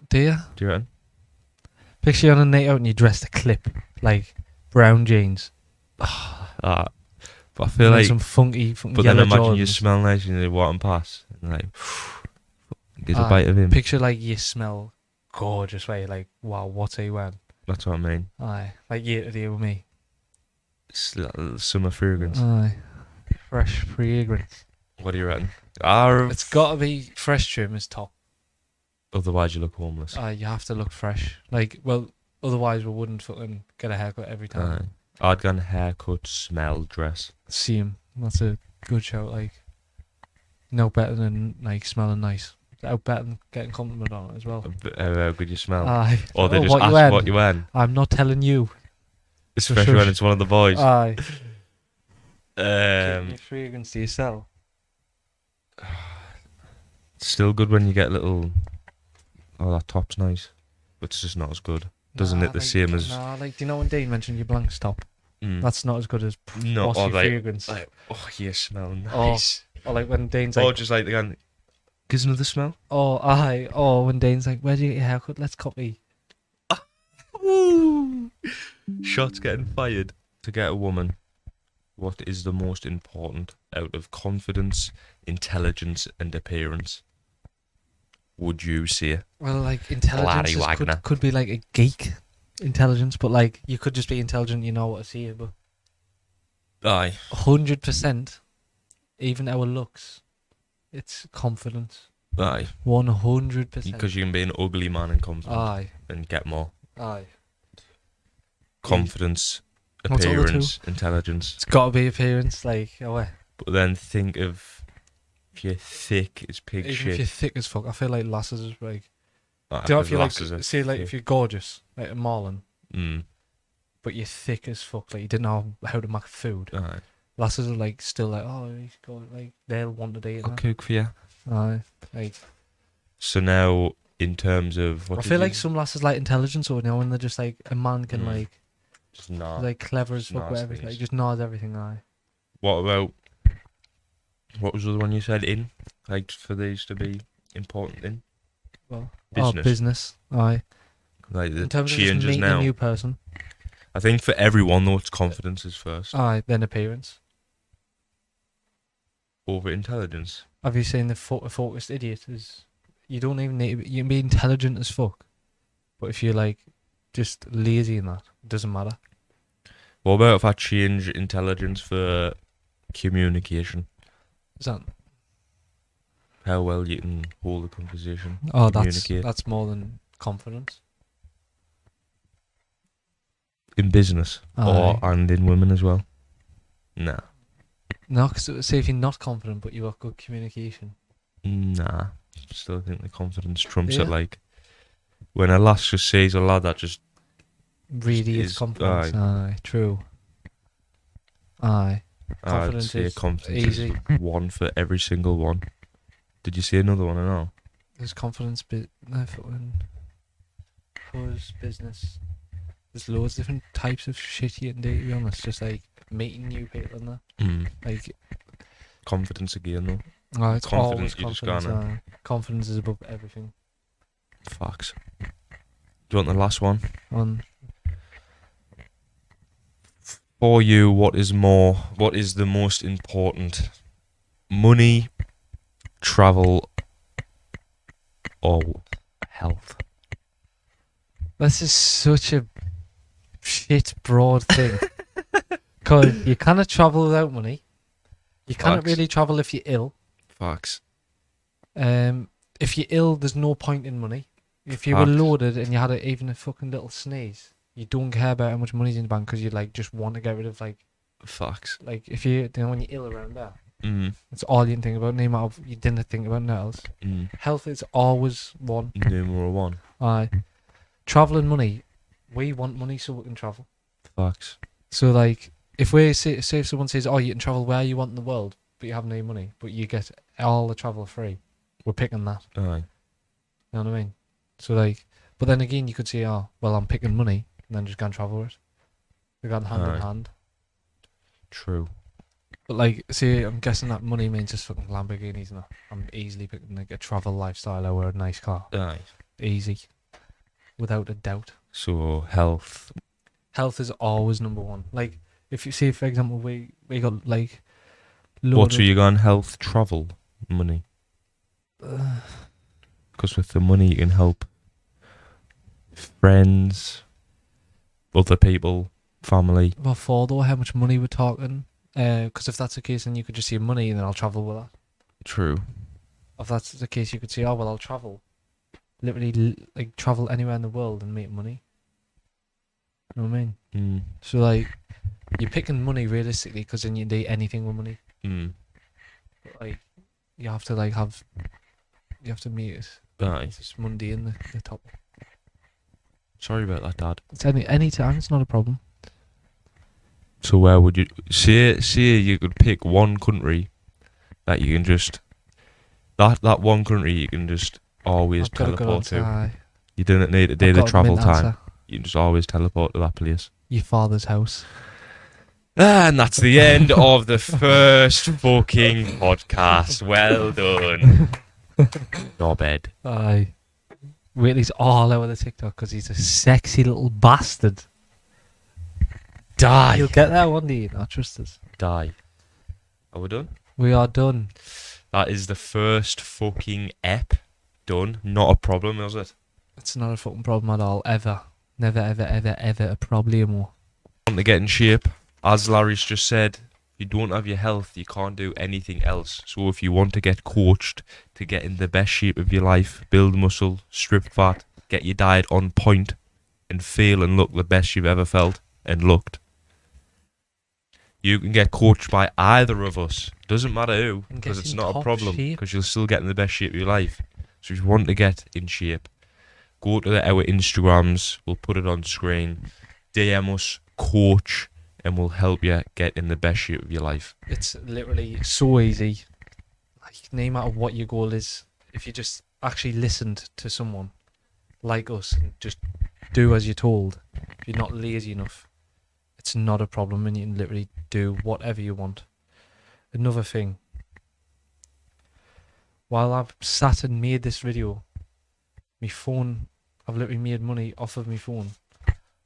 Do you? Do you reckon? Picture you on a night out and you dressed a clip, like brown jeans. But I feel like. some funky But then yellow imagine you Jordans. smell nice and you're walking past and like gives a Aye. bite of him. Picture like you smell gorgeous, way like wow, what's he wearing? That's what I mean. Aye, like you today with me. It's a little summer fragrance. Aye, fresh fragrance. What do you reckon? It's got to be fresh trim is top. Otherwise you look homeless. You have to look fresh. Like, well, otherwise we wouldn't fucking get a haircut every time. I'd gone haircut, smell, dress. See him. That's a good shout. Like, no better than like smelling nice. Out better than getting compliment on it as well. How good you smell. Aye. Or they Oh, just what you ask wearing? what you wearing. I'm not telling you. Especially sure. when it's one of the boys. Aye. Keeping your Um, fragrance to yourself. Still good when you get little. Oh, that top's nice, but it's just not as good. Doesn't it the same as? Nah, like, do you know when Dean mentioned your blank stop? Mm. That's not as good as No, bossy or like, fragrance. oh, you smell nice. Or like when Dane's Or like, just like the gives another smell. when Dane's like, where do you get your haircut? Let's copy. Ooh. Shots getting fired. To get a woman, what is the most important out of confidence, intelligence, and appearance? Would you say? Well, like intelligence Larry Wagner. could be like a geek intelligence, but like you could just be intelligent, you know what to see it, but Aye. 100%, even our looks, it's confidence. Aye. 100%. Because you can be an ugly man and confident Aye. and get more. Aye. Confidence, What's the other appearance, intelligence. It's got to be appearance, like, But then think of if you're thick as pig even shit. if you're thick as fuck, I feel like lasses is like. Ah, Do you know if 'cause you like, lasses are say like thick. if you're gorgeous, like a Marlon, Mm. but you're thick as fuck, like you didn't know how to make food. Aye. Lasses are like still like, oh, he's got like they'll want to date. I'll cook for you. Aye, like So now, in terms of what I did feel you- like some lasses like intelligence, or you know, when they're just like a man can like Just nah. like clever as just fuck with nice everything, things. like just knows everything. Aye. What about what was the other one you said in? Like for these to be important in Well, business. business. Aye. Like the In terms of just changes meeting now. a new person. I think for everyone though, it's confidence is first Aye, then appearance. over intelligence. Have you seen the focused idiot? Is you don't even need you can be intelligent as fuck, but if you're like just lazy in that, it doesn't matter. What about if I change intelligence for communication? Is that? How well you can hold a conversation. Oh, communicate. that's more than confidence. In business and in women as well. Nah. No, because say if you're not confident but you have good communication. Nah. Still think the confidence trumps Yeah. it. Like when a lass just sees a lad that just Really is confidence. Aye, true. Aye. I'd Confidence say is confidence easy. is one for every single one. Did you see another one or no? There's confidence, business. There's loads of different types of shit you can do, to be honest. Just like meeting new people and that. Like, Confidence again though. oh, it's always Confidence, you just confidence. Confidence is above everything. Facts. Do you want the last one? On For you, what is the most important? Money, travel, or health? this is such a shit broad thing. Because you cannot travel without money. You cannot Facts. really travel if you're ill. Facts. If you're ill, there's no point in money. If you were Facts. loaded and you had even a fucking little sneeze, you don't care about how much money's in the bank because you like just want to get rid of Facts. like if you know when you're ill around there, Mm. that's all you can think about. No matter you didn't think about nothing else. Health is always one. Numero one. Aye. Travel and money. We want money so we can travel. Facts. So like if we say if someone says, oh, you can travel where you want in the world, but you have no money, but you get all the travel free, we're picking that. Aye. You know what I mean? So like, but then again, you could say, oh, well, I'm picking money, and then just go and travel it. They go hand in Aye. hand. True. But like, see, I'm guessing that money means just fucking Lamborghinis, and I'm easily picking like a travel lifestyle over a nice car. Aye. Easy, without a doubt. So health. Health is always number one. Like, if you see, for example, we got like, What are you going? Health, travel, money. Because with the money you can help friends, other people, family. Well, for though, how much money we're talking? Because if that's the case, then you could just say money, and then I'll travel with that. True. If that's the case, you could say, oh well, I'll travel, literally like travel anywhere in the world and make money. You know what I mean? So like, you're picking money realistically because then you do anything with money. But, like, you have to like you have to meet it. Aye. It's just mundane the top. Sorry about that, Dad. It's any time. It's not a problem. So where would you say you could pick one country that you can just that one country you can just always I've got a good teleport answer. to. Aye. You don't need to do I've the got a travel mint time. answer. You can just always teleport to that place. Your father's house. And that's the end of the first fucking podcast. Well done. Your bed. Aye. Wheatley's all over the TikTok because he's a sexy little bastard. Die. You'll get there one day. Not trust us. Die. Are we done? We are done. That is the first fucking ep done. Not a problem, is it? It's not a fucking problem at all. Ever. Never, ever, ever, ever a problemo. Want to get in shape? As Larry's just said, if you don't have your health, you can't do anything else. So if you want to get coached to get in the best shape of your life, build muscle, strip fat, get your diet on point, and feel and look the best you've ever felt and looked, you can get coached by either of us. Doesn't matter who, And because get it's in not a top problem, shape. because you'll still get in the best shape of your life. So if you want to get in shape, go to our Instagrams. We'll put it on screen. DM us, coach, and we'll help you get in the best shape of your life. It's literally so easy. Like, no matter what your goal is, if you just actually listened to someone like us and just do as you're told, if you're not lazy enough, it's not a problem and you can literally do whatever you want. Another thing, while I've sat and made this video, my phone, I've literally made money off of my phone.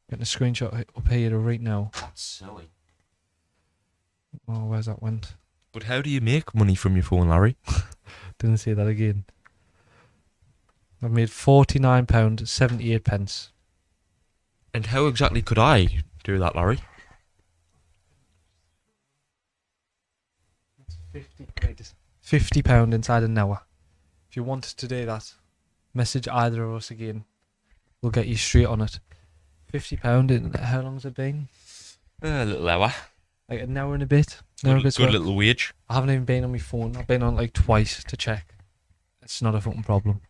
Getting a screenshot up here right now. That's silly. Oh, where's that went? But how do you make money from your phone, Larry? Didn't say that again. I've made £49.78. And how exactly could I do that, Larry? It's £50 inside an hour. If you want to do that, message either of us again. We'll get you straight on it. £50 in how long's it been? A little hour. Like an hour and a bit. Good little wage. I haven't even been on my phone. I've been on like twice to check. It's not a fucking problem.